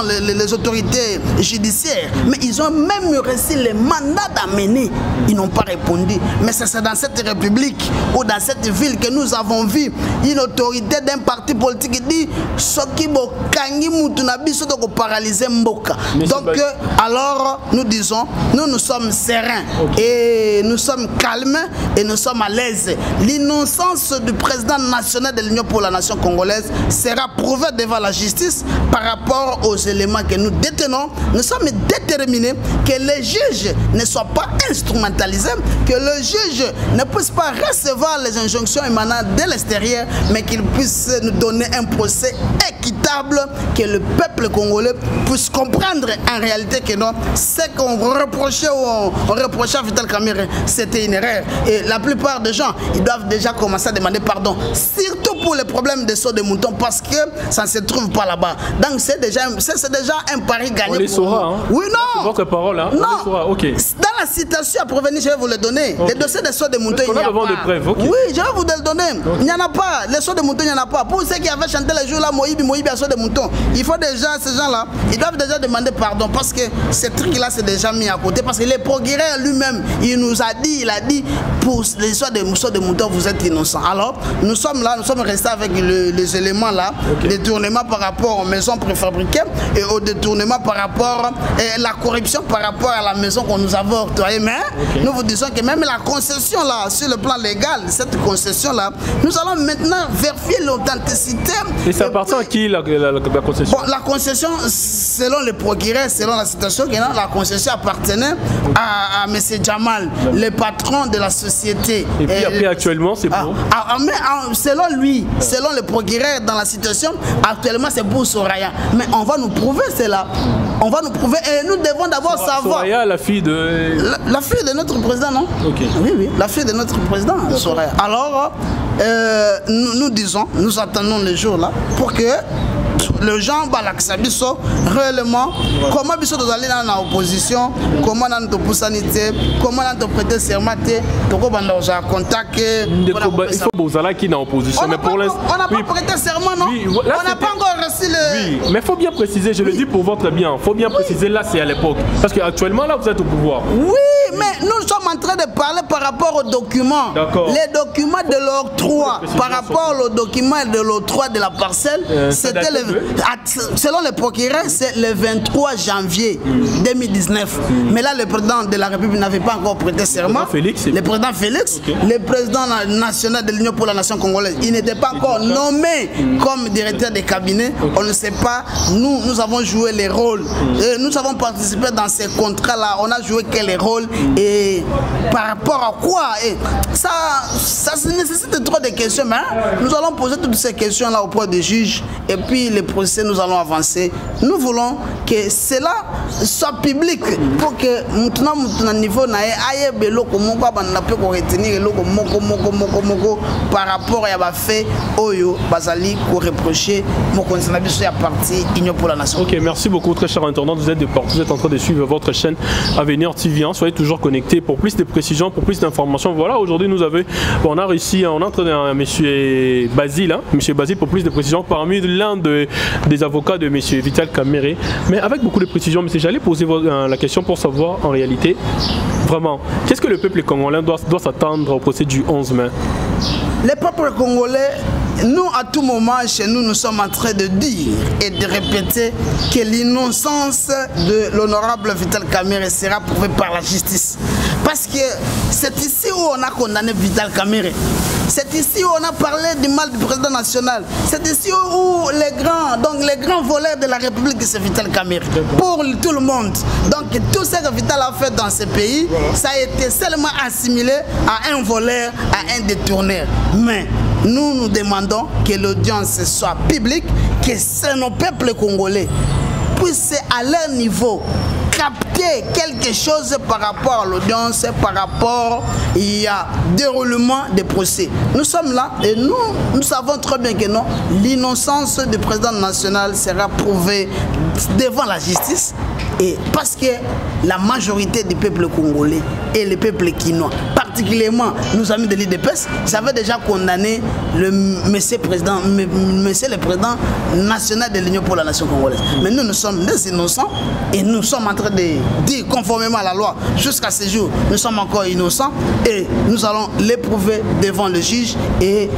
les autorités judiciaires. Mais ils ont même reçu les mandats d'amener. Ils n'ont pas répondu. Mais c'est dans cette république ou dans cette ville que nous avons vu une autorité d'un parti politique qui dit Soki Bokangi Moutunabi Soto paralyser Mboka. Donc alors nous disons, nous sommes sereins et nous sommes calmes et nous sommes à l'aise. L'innocence du président national de l'Union pour la nation congolaise sera prouvée devant la justice par rapport aux éléments que nous détenons. Nous sommes déterminés que les juges ne soient pas instrumentalisés, que le juge ne puisse pas recevoir les injonctions émanant de l'extérieur, mais qu'il puisse nous donner un procès équitable, que le peuple congolais puisse comprendre en réalité que non, ce qu'on reprochait ou on reprochait à Vital Kamerhe, c'était une erreur. Et la plupart des gens, ils doivent déjà commencer à demander pardon, surtout pour les problèmes de saut de mouton, parce que ça ne se trouve pas là-bas. Donc c'est déjà un pari gagné. On les saura, hein. Oui, non. C'est votre parole, hein. Non. On les saura. Okay. Dans la citation à provenir, je vais vous le donner. Les dossiers de saut de mouton, il n'y a pas. De preuves. Okay. Oui, je vais vous le donner. Il n'y en a pas. Les sauts de mouton, il n'y en a pas. Pour ceux qui avaient chanté les jours là, Moïbi à saut de mouton, il faut déjà, ces gens-là, ils doivent déjà demander pardon parce que ce truc-là, c'est déjà mis à côté. Parce que le procureur lui-même, il nous a dit, pour l'histoire des mousseaux de mouton, vous êtes innocents. Alors, nous sommes là, nous sommes restés avec les éléments là, détournement par rapport aux maisons préfabriquées et au détournement par rapport à la corruption par rapport à la maison qu'on nous avait octroyée. Mais nous vous disons que même la concession là, sur le plan légal, cette concession là, nous allons maintenant vérifier l'authenticité. Et ça appartient à qui la concession? Bon, la concession, selon le procureur, selon la situation, la concession appartenait à M. Jamal, le patron de la société. Et puis après, actuellement, c'est pour selon lui, selon le procureur dans la situation, actuellement, c'est pour Soraya. Mais on va nous prouver cela. On va nous prouver et nous devons d'abord savoir. Soraya, la fille de... La fille de notre président, non? Ok. Oui, la fille de notre président, Soraya. Alors, nous disons, nous attendons les jours là pour que les gens balakisa biso réellement comment biso nous aller dans l'opposition, comment nous te poussanité, comment nous te prêter serment, toko banda oza contact. Il faut bozala qui dans l'opposition, mais pour l'instant on n'a pas prêté serment, non? Oui, on n'a pas encore reçu le. Oui, mais il faut bien préciser, je le dis pour votre bien, il faut bien préciser là c'est à l'époque, parce qu'actuellement là vous êtes au pouvoir. Oui, mais nous sommes en train de parler par rapport aux documents. Les documents de l'octroi, par rapport aux documents de l'octroi de la parcelle, c'était selon le procureur, c'est le 23 janvier 2019. Mais là, le président de la République n'avait pas encore prêté serment. Le président Félix, le président national de l'Union pour la nation congolaise, il n'était pas encore nommé comme directeur de cabinet. On ne sait pas. Nous avons joué les rôles. Nous avons participé dans ces contrats-là. On a joué quel rôle et par rapport à quoi? Et ça nécessite trop de questions. Mais nous allons poser toutes ces questions-là auprès des juges. Et puis les procès, nous allons avancer. Nous voulons que cela soit public pour que maintenant, niveau par rapport à fait Oyo Bazali pour reprocher mon continent à partie Union pour la nation. Ok, merci beaucoup très cher internaute. Vous êtes de partout, vous êtes en train de suivre votre chaîne Avenir TV. Soyez toujours connectés pour plus de précisions, pour plus d'informations. Voilà, aujourd'hui nous avons, on a réussi, on entre dans monsieur Basile, hein, monsieur Basile pour plus de précisions parmi l'un des avocats de monsieur Vital Kamerhe. Mais avec beaucoup de précisions, monsieur, j'allais poser la question pour savoir en réalité, vraiment, qu'est-ce que le peuple congolais doit s'attendre au procès du 11 mai? Le peuple congolais, nous à tout moment chez nous, nous sommes en train de dire et de répéter que l'innocence de l'honorable Vital Kamerhe sera prouvée par la justice. Parce que c'est ici où on a condamné Vital Kamerhe. C'est ici où on a parlé du mal du président national. C'est ici où les grands voleurs de la République, c'est Vital Kamerhe. Pour tout le monde. Donc tout ce que Vital a fait dans ce pays, ça a été seulement assimilé à un voleur, à un détourneur. Mais nous demandons que l'audience soit publique, que c'est nos peuples congolais puissent à leur niveau capter quelque chose par rapport à l'audience, par rapport au déroulement des procès. Nous sommes là et nous savons très bien que non, l'innocence du président national sera prouvée devant la justice, et parce que la majorité du peuple congolais et le peuple quinois, particulièrement nos amis de l'IDPS, avaient déjà condamné monsieur le président national de l'Union pour la nation congolaise. Mais nous sommes des innocents et nous sommes en train de dire conformément à la loi jusqu'à ce jour, nous sommes encore innocents et nous allons l'éprouver devant le juge et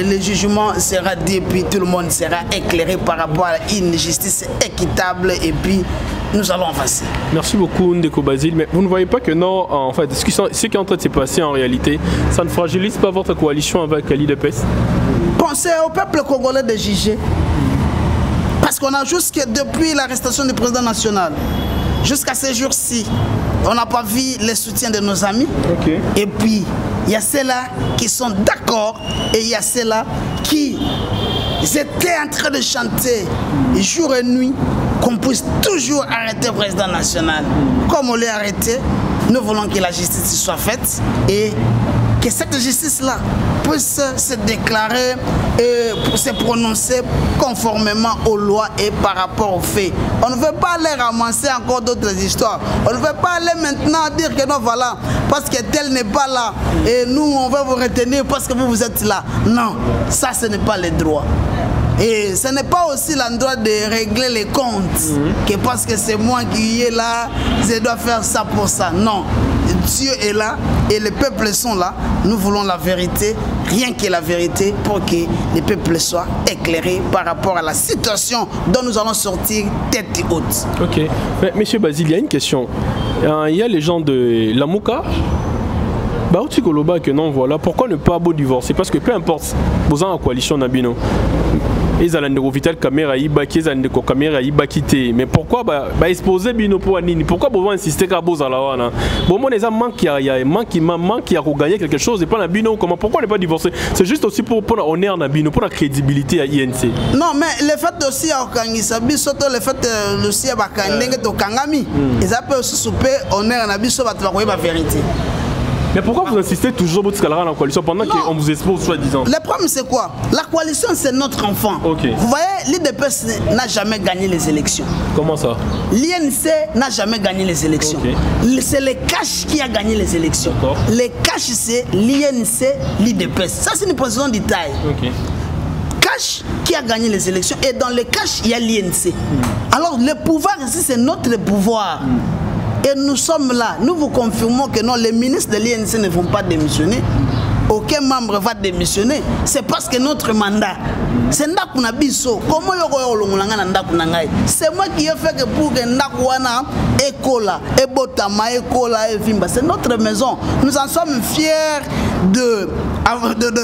le jugement sera dit et puis tout le monde sera éclairé par rapport à une justice équitable et puis nous allons avancer. Merci beaucoup Ndeko Basile, mais vous ne voyez pas que non, en fait, ce qui est en train de se passer en réalité, ça ne fragilise pas votre coalition avec l'IDPS? Bon, c'est au peuple congolais de juger. Parce qu'on a jusque depuis l'arrestation du président national, jusqu'à ces jours-ci, on n'a pas vu le soutien de nos amis. Okay. Et puis, il y a ceux-là qui sont d'accord et il y a ceux-là qui étaient en train de chanter jour et nuit qu'on puisse toujours arrêter le président national. Comme on l'a arrêté, nous voulons que la justice soit faite et que cette justice-là puisse se déclarer et se prononcer conformément aux lois et par rapport aux faits. On ne veut pas aller ramasser encore d'autres histoires. On ne veut pas aller maintenant dire que non, voilà, parce que tel n'est pas là et nous, on va vous retenir parce que vous êtes là. Non, ça, ce n'est pas le droit. Et ce n'est pas aussi l'endroit de régler les comptes, que parce que c'est moi qui est là, je dois faire ça pour ça. Non, Dieu est là et les peuples sont là. Nous voulons la vérité, rien que la vérité, pour que les peuples soient éclairés par rapport à la situation dont nous allons sortir tête haute. Ok, mais monsieur Basile, il y a une question. Il y a les gens de Lamouka. Bah, que non, voilà. Pourquoi ne pas beau divorcer? Parce que peu importe, vous avez en coalition Nabino. Ils ont Vital Kamerhe ils ont Kamerhe mais pourquoi exposer Bino pour Anini? Pourquoi vous insister qu'à Bozalawana? Bon, moi, les amants qui a gagné quelque chose et pas Nabino, comment? Pourquoi ne pas divorcer? C'est juste aussi pour honneur Nabino, pour la crédibilité à INC. Non, mais le fait aussi à Okangisabi, surtout le fait aussi à Bakandenge to Kangami, ils appellent aussi souper honneur Nabiso, la vérité. Mais pourquoi vous insistez toujours votre escalade en coalition pendant qu'on vous expose soi-disant? Le problème c'est quoi? La coalition c'est notre enfant. Okay. Vous voyez, l'IDPS n'a jamais gagné les élections. Comment ça? L'INC n'a jamais gagné les élections. Okay. C'est le cash qui a gagné les élections. Les cash c'est l'INC, l'IDPS. Ça c'est une position de taille. Okay. Cash qui a gagné les élections et dans le cash il y a l'INC. Alors le pouvoir ici c'est notre pouvoir. Et nous sommes là, nous vous confirmons que non, les ministres de l'INC ne vont pas démissionner. Aucun membre va démissionner. C'est parce que notre mandat, c'est Ndakunabiso. Comment c'est moi qui ai fait que pour que Ndakuana, Ekola, Ebotama, Ekola, Evimba, c'est notre maison. Nous en sommes fiers de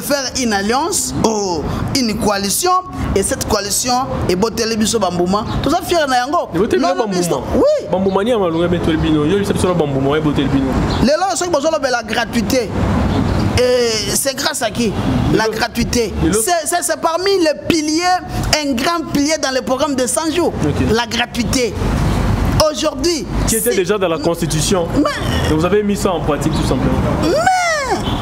faire une alliance, une coalition. Et cette coalition est Botelebiso Bambouma. Tout ça fier na yango. Oui. Bambouma ni amalunga Botelebiso. Yo c'est Bambouma Botelebiso. Les lois sont la gratuité. C'est grâce à qui? La gratuité. C'est parmi les piliers, un grand pilier dans le programme de 100 jours. Okay. La gratuité. Aujourd'hui. Qui était déjà dans la Constitution. Mais, vous avez mis ça en pratique tout simplement. Mais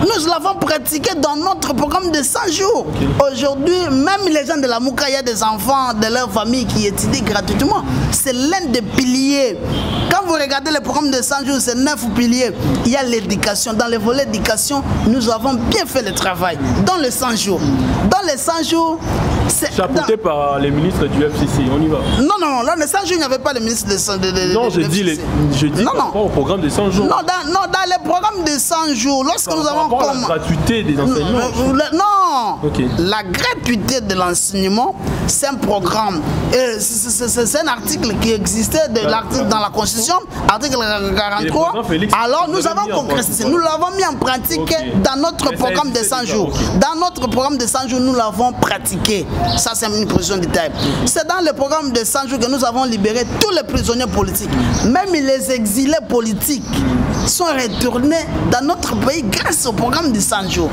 nous l'avons pratiqué dans notre programme de 100 jours. Okay. Aujourd'hui, même les gens de la Mouka, il y a des enfants de leur famille qui étudient gratuitement. C'est l'un des piliers. Quand vous regardez le programme de 100 jours, c'est 9 piliers. Il y a l'éducation. Dans le volet éducation, nous avons bien fait le travail. Dans les 100 jours. Dans les 100 jours, c'est... Chapeauté par les ministres du FCC, on y va. Non, dans les 100 jours, il n'y avait pas de ministre de non, je dis non. Pas au programme de 100 jours. Non, dans le programme de 100 jours, lorsque nous avons... La gratuité des enseignements. Non, okay. La gratuité de l'enseignement, c'est un programme. C'est un article qui existait dans la Constitution, article 43. Alors nous avons concrétisé, nous l'avons mis en pratique dans notre programme de 100 jours. Dans notre programme de 100 jours, nous l'avons pratiqué. Ça, c'est une position de taille. C'est dans le programme de 100 jours que nous avons libéré tous les prisonniers politiques. Même les exilés politiques sont retournés dans notre pays grâce au programme de 100 jours.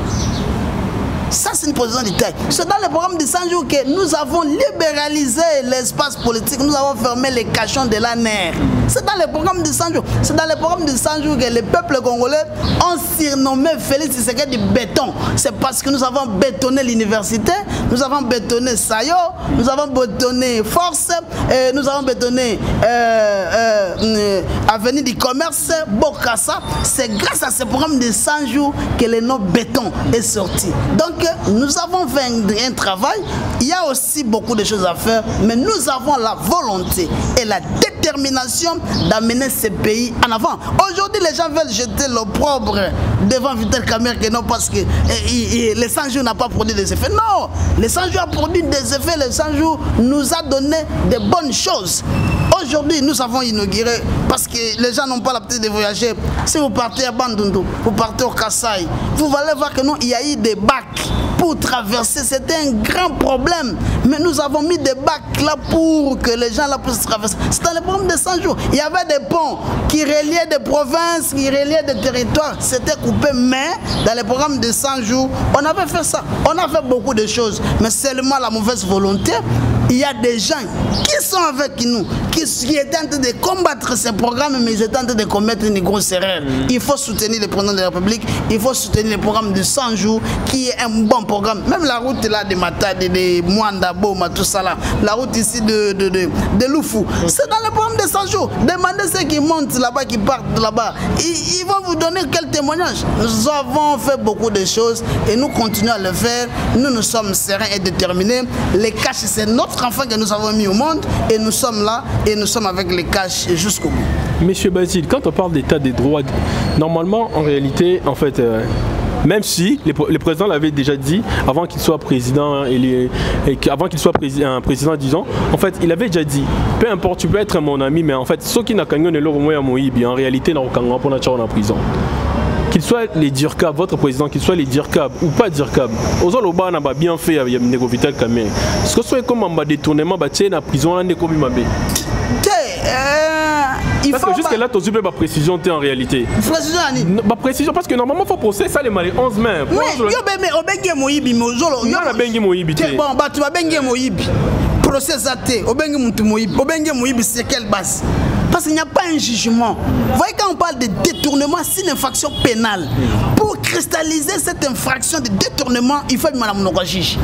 Ça, c'est une position de taille. C'est dans le programme de 100 jours que nous avons libéralisé l'espace politique. Nous avons fermé les cachons de la nerf. C'est dans le programme de 100 jours. C'est dans le programme de 100 jours que le peuple congolais ont surnommé Félix Tshisekedi du béton. C'est parce que nous avons bétonné l'université, nous avons bétonné Sayo, nous avons bétonné Force, nous avons bétonné Avenue du Commerce, Bokassa. C'est grâce à ce programme de 100 jours que le nom béton est sorti. Donc, nous avons fait un travail. Il y a aussi beaucoup de choses à faire, mais nous avons la volonté et la détermination d'amener ce pays en avant. Aujourd'hui, les gens veulent jeter l'opprobre devant Vital Kamerhe que non, parce que les 100 jours n'a pas produit des effets. Non, les 100 jours a produit des effets. Les 100 jours nous a donné de bonnes choses. Aujourd'hui, nous avons inauguré, parce que les gens n'ont pas l'habitude de voyager. Si vous partez à Bandundu, vous partez au Kassai, vous allez voir que non, il y a eu des bacs pour traverser. C'était un grand problème. Mais nous avons mis des bacs là pour que les gens là puissent traverser. C'est dans le programme de 100 jours. Il y avait des ponts qui reliaient des provinces, qui reliaient des territoires. C'était coupé. Mais dans le programme de 100 jours, on avait fait ça. On a fait beaucoup de choses. Mais seulement la mauvaise volonté. Il y a des gens qui sont avec nous, qui étaient en train de combattre ces programmes, mais ils étaient en train de commettre une grosse erreur. Il faut soutenir le président de la République, il faut soutenir le programme de 100 jours, qui est un bon programme. Même la route là de Matadi, de Mwanda, Boma, tout ça là, la route ici de Loufou, c'est dans le programme de 100 jours. Demandez ceux qui montent là-bas, qui partent là-bas. Ils vont vous donner quel témoignage. Nous avons fait beaucoup de choses et nous continuons à le faire. Nous sommes sereins et déterminés. Les caches, c'est notre enfant que nous avons mis au monde et nous sommes là et nous sommes avec les caches jusqu'au bout. Monsieur Basile, quand on parle d'état des droits, normalement, en réalité, en fait, même si le président l'avait déjà dit avant qu'il soit président, avant qu'il soit président, disons, en fait, il avait déjà dit, peu importe, tu peux être mon ami, mais en fait, ceux qui n'ont qu'à en réalité, n'ont qu'à en prison. Qu'il soit les DIRCAB, votre président, qu'il soit les DIRCAB ou pas DIRCAB, aux autres, on a bien fait avec Vital Kamerhe. Ce que soit comme un détournement, la prison, on a comme parce que jusque là, tu as pas précision en réalité. Précision parce que normalement, il faut procès ça les mal 11 mai. Procès athée, Obengi Moïbi, c'est quelle base? Parce qu'il n'y a pas un jugement. Vous voyez, quand on parle de détournement, c'est une infraction pénale. Pour cristalliser cette infraction de détournement, il faut que madame nous juge.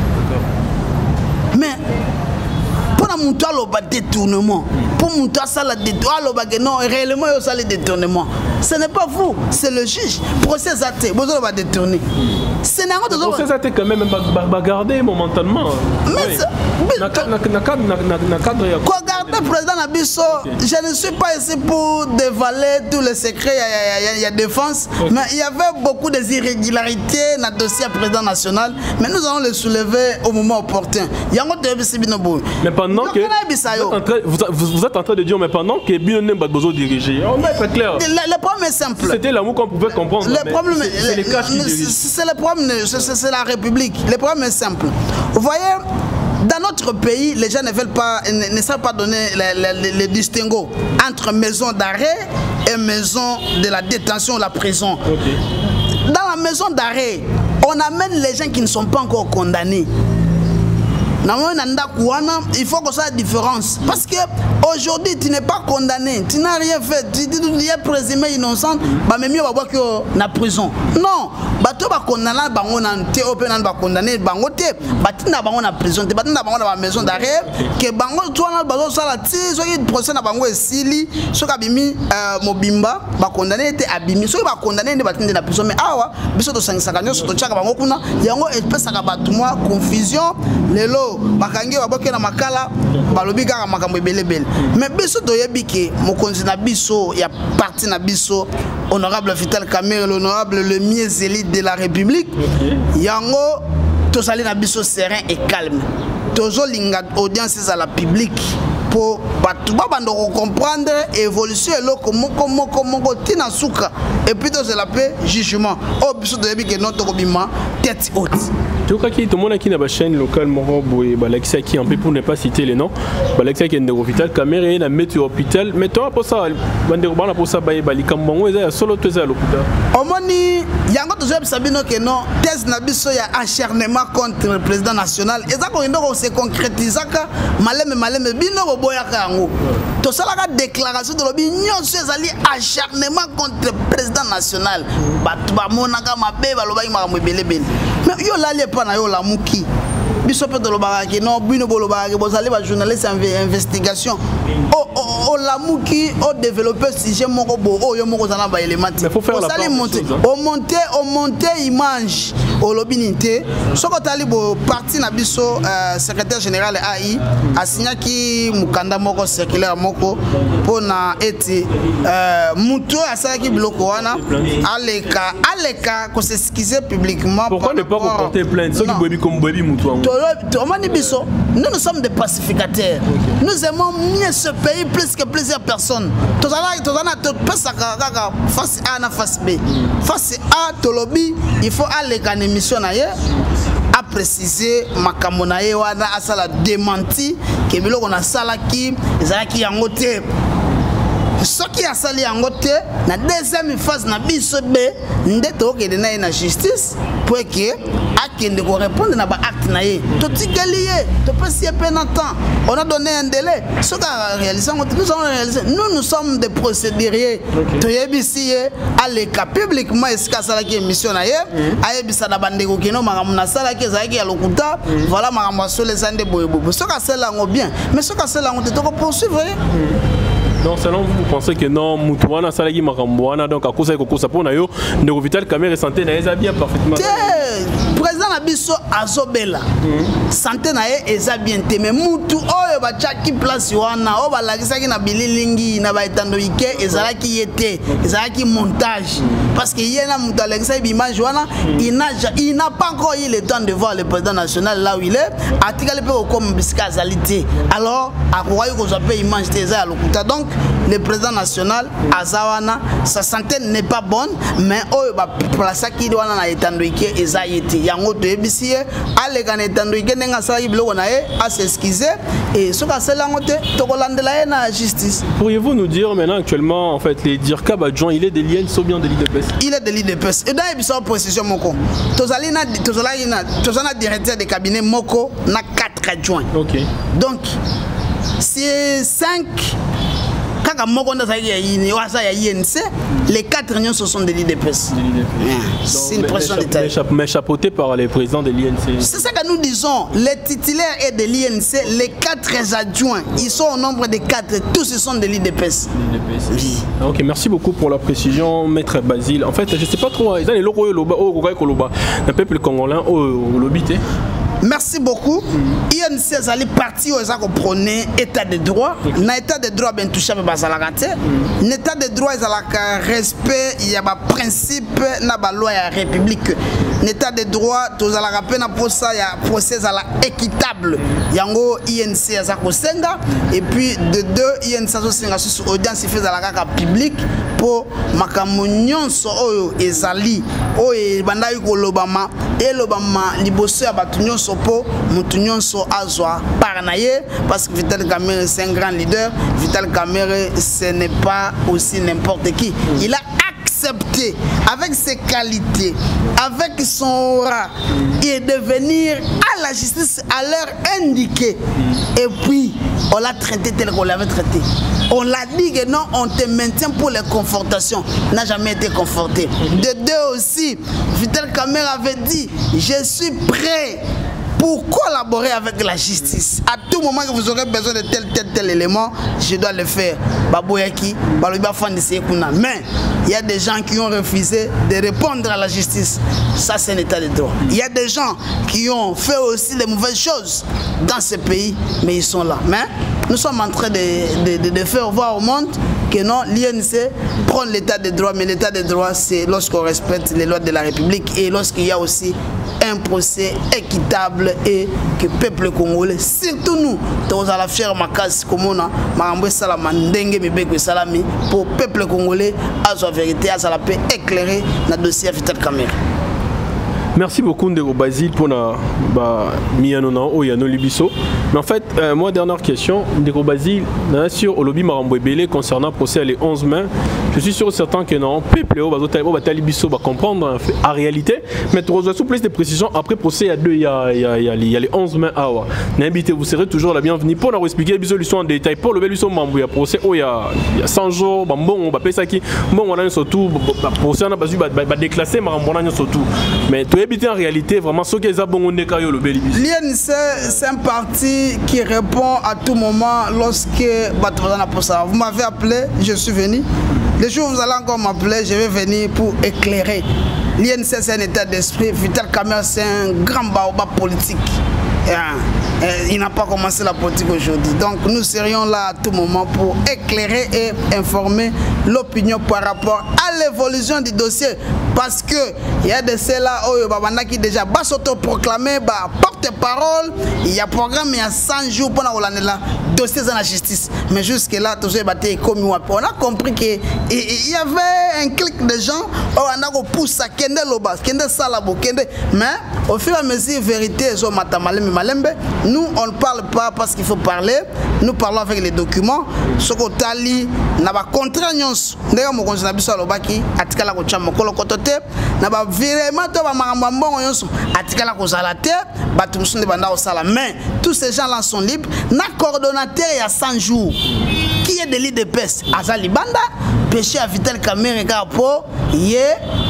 Mais pour nous montrer le détournement, pour montrer ça le détournement, non, réellement ça le détournement. Ce n'est pas vous, c'est le juge. Procès athée, vous allez détourner. C'est n'importe quoi. Procès athée quand même bagarder momentanément. Mais regardez, président Nabiso, je ne suis pas ici pour dévaler tous les secrets, il y a défense, mais il y avait beaucoup d'irrégularités dans le dossier président national, mais nous allons les soulever au moment opportun. Mais pendant que vous êtes en train de dire, mais pendant que Binonem Bagbozo dirigeait, on va être clair. Le problème est simple. C'était l'amour qu'on pouvait comprendre. C'est les caches qui dirigent. C'est le problème, c'est la République. Le problème est simple. Vous voyez, dans notre pays, les gens ne savent pas donner le distinguo entre maison d'arrêt et maison de la détention ou la prison. Okay. Dans la maison d'arrêt, on amène les gens qui ne sont pas encore condamnés. Il faut que ça ait différence. Parce qu'aujourd'hui, tu n'es pas condamné, tu n'as rien fait, tu es présumé innocent, mais mieux va que la prison. Non, tu vas condamner, tu vas condamner, tu vas la prison, tu vas la maison d'arrêt, que tu vas la procès na bango esili, so kabimi mobimba, ba condamné était abimi, so ba condamné ne ba tinde na prison mais awa, biso to 550 so to chaka bango kuna, yango espèce ka batuma confusion lelo bakangi baboke na makala balobi kaka makambo ebelebele mais biso toyebi ke mokonzi na biso ya parti na biso honorable Vital Kamerhe, l'honorable le mieux élite de la République, yango tozali na biso serein et calme, tozolinga audiences à la publique pour comprendre évolution moko tina suka et puis c'est la paix jugement au biso de que notre obima tête haute. Tout cas qui tout le monde qui n'a pas chaîne locale moro boy Balexia qui un peu pour ne pas citer les noms Balexia qui est dans l'hôpital Kamerhe na météo hôpital mais toi pour ça bande bana pour ça baye balikambango eza solo toza à l'hôpital omoni yango tozo sabino que non thèse na biso ya acharnement contre le président national eza ko ndoko se concrétisaka maleme bino boyaka yango to sala déclaration de lobi nyonso ezali acharnement contre le président national batu ba monaka mabe balobaki makambo ebelebele mais yo la pas na yo la muki biso pe de lobaki non bino bolobaki bozali ba journaliste investigation o la muki o développer sujet moko bo o yo moko zana ba élément mais faut faire la monter image o lobinité soko tali bo parti na biso secrétaire général AI a signé ki mukanda moko circulaire moko pona eti muto asaki biloko wana aleka ko s'excuser publiquement. Pourquoi ne pas porter plainte ceux qui bobi comme bobi muto nous sommes des pacificateurs. Nous aimons mieux ce pays plus que plusieurs personnes. Face A na face B. Face A tolobi, il faut aller à l'émission à préciser makamonaye wana asala démenti que biloko na salaki ezalaki yango te. Ce qui a sali yango te na deuxième phase na biso B ndeto ke de na justice pour que akende ko répondre na ba acte na ye to tikelié to passer pénatan on a donné un délai ce qu'a réalisé nous sommes des procéduriers to yebisi à l'éca publiquement eska salaki émission na ye ayebisa na bandeko kino makambo na salaki ezalaki ya lokuta voilà makambo so les ande boyebo ce qu'a sala ngo bien mais ce qu'a sala ngo te to poursuivre. Donc selon vous pensez que non Moutouana Salagi Makamboana donc à cause de Koko Sapona yo Ndeko Vital Kamerhe santé na eza bien parfaitement. Président Nabiso Azobela santé na eza bien te mais mutu oyo ba chaki place wana o ba lakisaki na bililingi na ba etando ike ezalaki yete ezalaki montage parce que yena mutu alakisaki image wana il n'a pas encore eu le temps de voir le président national là où il est atikale pe comme bisika azalité alors akoyi ko zape image te eza lokuta donc le président national Azawana sa santé n'est pas bonne mais oyo ba place ki wana na etando ike ezayete yango to ebisi alega na etando ike nenga sa biloko na ye a s'excuser et ce ka sela ngote to kolandela na justice. Pourriez-vous nous dire maintenant actuellement en fait les DIRCAB adjoint il est de l'IN ou bien de l'IDPS? Il est de l'IDPS et dans ebiso précision moko tozali na directeur de cabinet moko na 4 adjoints. OK. Donc c'est 5 les 4 réunions ce sont des lits de presse. C'est une pression d'État. Mais chapeauté par les présidents de l'INC. C'est ça que nous disons. Les titulaires et de l'INC, les 4 adjoints, ils sont au nombre de 4. Tous ils sont des lits de presse. Oui. Ok, merci beaucoup pour la précision, Maître Basile. En fait, je ne sais pas trop. Ils ont les locaux le peuple congolais au lobby. Merci beaucoup. INC est parti aux gens qui prônent l'état de droit. Dans l'état de droit, ben touché par la raté. L'état de droit, il y a respect, il y a un principe, il y a loi et la République. L'état de droit, tout ça, il y a un procès équitable. Il y a un INC et puis de deux INC sur audience fait la public pour makamunion so oyo ezali oyo banda yuko lobama et lobama liboso ya batunyo sopo mutunyo so azwa paranaye parce que Vital Kamerhe c'est un grand leader. Vital Kamerhe ce n'est pas aussi n'importe qui. Il a accepté avec ses qualités, avec son aura et de venir à la justice à l'heure indiquée. Et puis on l'a traité tel qu'on l'avait traité. On l'a dit que non, on te maintient pour les confortations. N'a jamais été conforté. De deux aussi, Vital Kamerhe avait dit, je suis prêt pour collaborer avec la justice. À tout moment que vous aurez besoin de tel élément, je dois le faire. Mais il y a des gens qui ont refusé de répondre à la justice. Ça, c'est un état de droit. Il y a des gens qui ont fait aussi des mauvaises choses dans ce pays, mais ils sont là. Mais nous sommes en train de faire voir au monde que non, l'INC prend l'état de droit, mais l'état de droit, c'est lorsqu'on respecte les lois de la République et lorsqu'il y a aussi un procès équitable et que le peuple congolais, surtout nous, nous allons faire ma case comme on a, pour le peuple congolais, à sa vérité, à sa paix éclairée dans le dossier Vital Kamerhe. Merci beaucoup Ndeko Basile pour la Libiso. Mais en fait, moi, dernière question, Ndeko Basile, sur le lobby Marambo Ebele concernant le procès les 11 mai, je suis sûr certain que non, peuple Libiso va comprendre en réalité, mais tu reçois plus de précisions après le procès il y a les 11 mai. N'invitez, vous serez toujours la bienvenue pour leur expliquer l'histoire en détail. Pour le Libiso Marambo, il y a procès il y a 100 jours, on va payer ça qui, bon, on a surtout, procès on a déclassé Marambo surtout. Mais en réalité, vraiment, ce qu'ils ont l'INC, c'est un parti qui répond à tout moment lorsque vous m'avez appelé, je suis venu. Le jour où vous allez encore m'appeler, je vais venir pour éclairer. L'INC, c'est un état d'esprit. Vital Kamerhe, c'est un grand baobab politique. Il n'a pas commencé la politique aujourd'hui. Donc nous serions là à tout moment pour éclairer et informer l'opinion par rapport à l'évolution du dossier. Parce que il y a de ceux-là qui déjà s'autoproclamer porte-parole. Il y a programme il y a 100 jours pour la dossier dans la justice. Mais jusque-là, tout ça est comme on a compris qu'il y avait un clic de gens on a poussé à Kende Loba, Kende Salabo, Kende. Mais au fur et à mesure, vérité, nous, on ne parle pas parce qu'il faut parler. Nous parlons avec les documents. Ce qu'on a dit, on a contraignance. D'ailleurs, mon conseiller Nabiso Alobaki, Atikala Kocham, Kolokotote, n'a pas vraiment tout Mamambon, Atikala Kozalate, Batumsun de Banda au Salam. Mais tous ces gens-là sont libres. N'a coordonnateur il y a 100 jours. Qui est de l'île de peste? Azali Banda, péché à Vital Kamerhe Gapo, yé,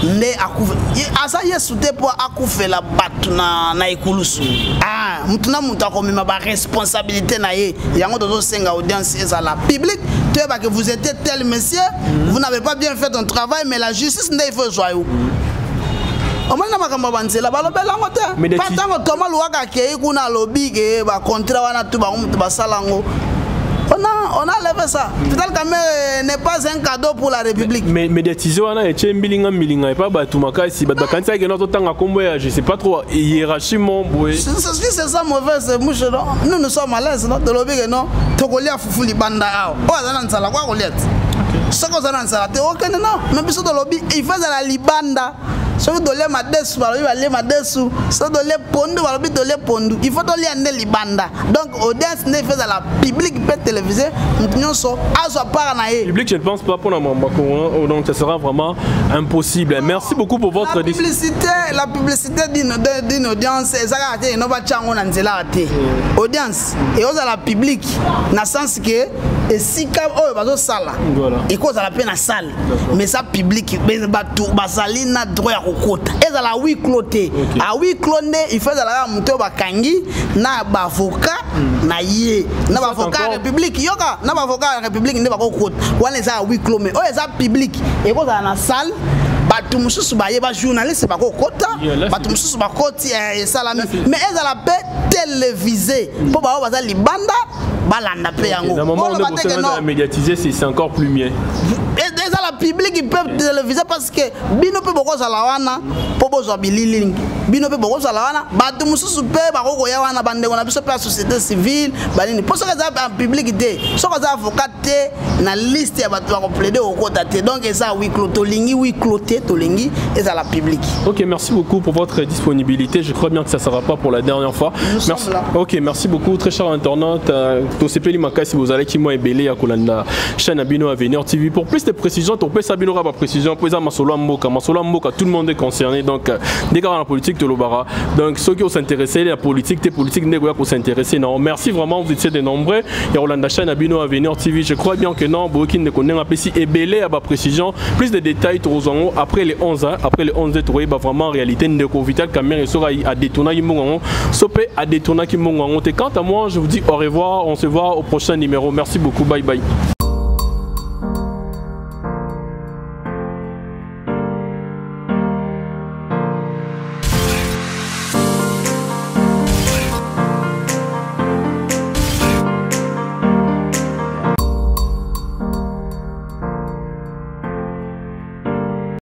né à couvrir. Asa yé soute pour accoufer la batte na Ekulusu. Ah, mutuna muta comme ma responsabilité na yé. Yango dozo senga audience est à la public. Tu vois que vous êtes tel monsieur, vous n'avez pas bien fait ton travail, mais la justice n'est pas joyeux. Mais on a levé ça. Vital Kamerhe n'est pas un cadeau pour la République. Mais médiatiser, on a été et pas Batumaka ici. Je sais pas trop. Hiérarchie, mon boy. C'est ça mauvais. Nous, nous sommes à l'aise. De l'obé, non. Togolia Foufouli Banda. Oh, ça n'a quoi ce qu'on a dans ça, ok non, mais puis de lobby, il fait de la libanda. Si vous donnez ma dessous, il va aller ma dessous. Si vous donnez pondu, il faut donner un libanda. Donc audience n'est fait à la public télévisée. Nous sommes à ce paranaï. Public, je ne pense pas pour la donc ça sera vraiment impossible. Merci beaucoup pour votre publicité. La publicité d'une audience, c'est ça qui est audience et aux à la public, dans le sens que et si comme oh bazo sala et cause à la peine à salle mais ça public batou basali na droit ya kokota eza la huis clos à huis clos il faut la muto bakangi na ba avocat na ye na ba avocat république yoka na ba avocat république ne ba kokota wana eza huis clos mais oh eza public et cause à la salle bato mususu baye ba journaliste ba kokota bato mususu ba koti salami mais eza la paix télévisée pour ba baza libanda balanda pe yango on médiatiser c'est encore plus mieux et ça la public ils peuvent téléviser parce que bino pe boko za lawana po bozo bilili bino pe boko za lawana bato mususu pe ba ko ya wana bande na biso pe la société civile balini pour ça que ça en public té so que ça avocat té na liste ya bato ba ko plaider au côté té donc ça oui clos tolingi oui clos té tolingi et ça la public. OK, merci beaucoup pour votre disponibilité. Je crois bien que ça sera pas pour la dernière fois. Merci. OK, merci beaucoup très cher internaute. To sepeli makasi vous allez qui moi ebelé ya kolanda chaîne Abino Avenir TV pour plus de précisions. To pe Sabino ra ba précision pour ça masolo mboka tout le monde est concerné donc dès qu'on la politique de l'Obara. Donc ceux qui s'intéressent à la politique négoya pour s'intéresser. Non, merci vraiment vous étiez de nombreux. Ya kolanda chaîne Abino Avenir TV. Je crois bien que non beaucoup ne connaît pas si ebelé à ba précision plus de détails aux après les 11 ans après les 11 trouver bah vraiment en réalité Ndeko Vital Camer et sera à détourner Kimongo sopé à détourner Kimongo. Quant à moi je vous dis au revoir, on se voit au prochain numéro. Merci beaucoup, bye bye.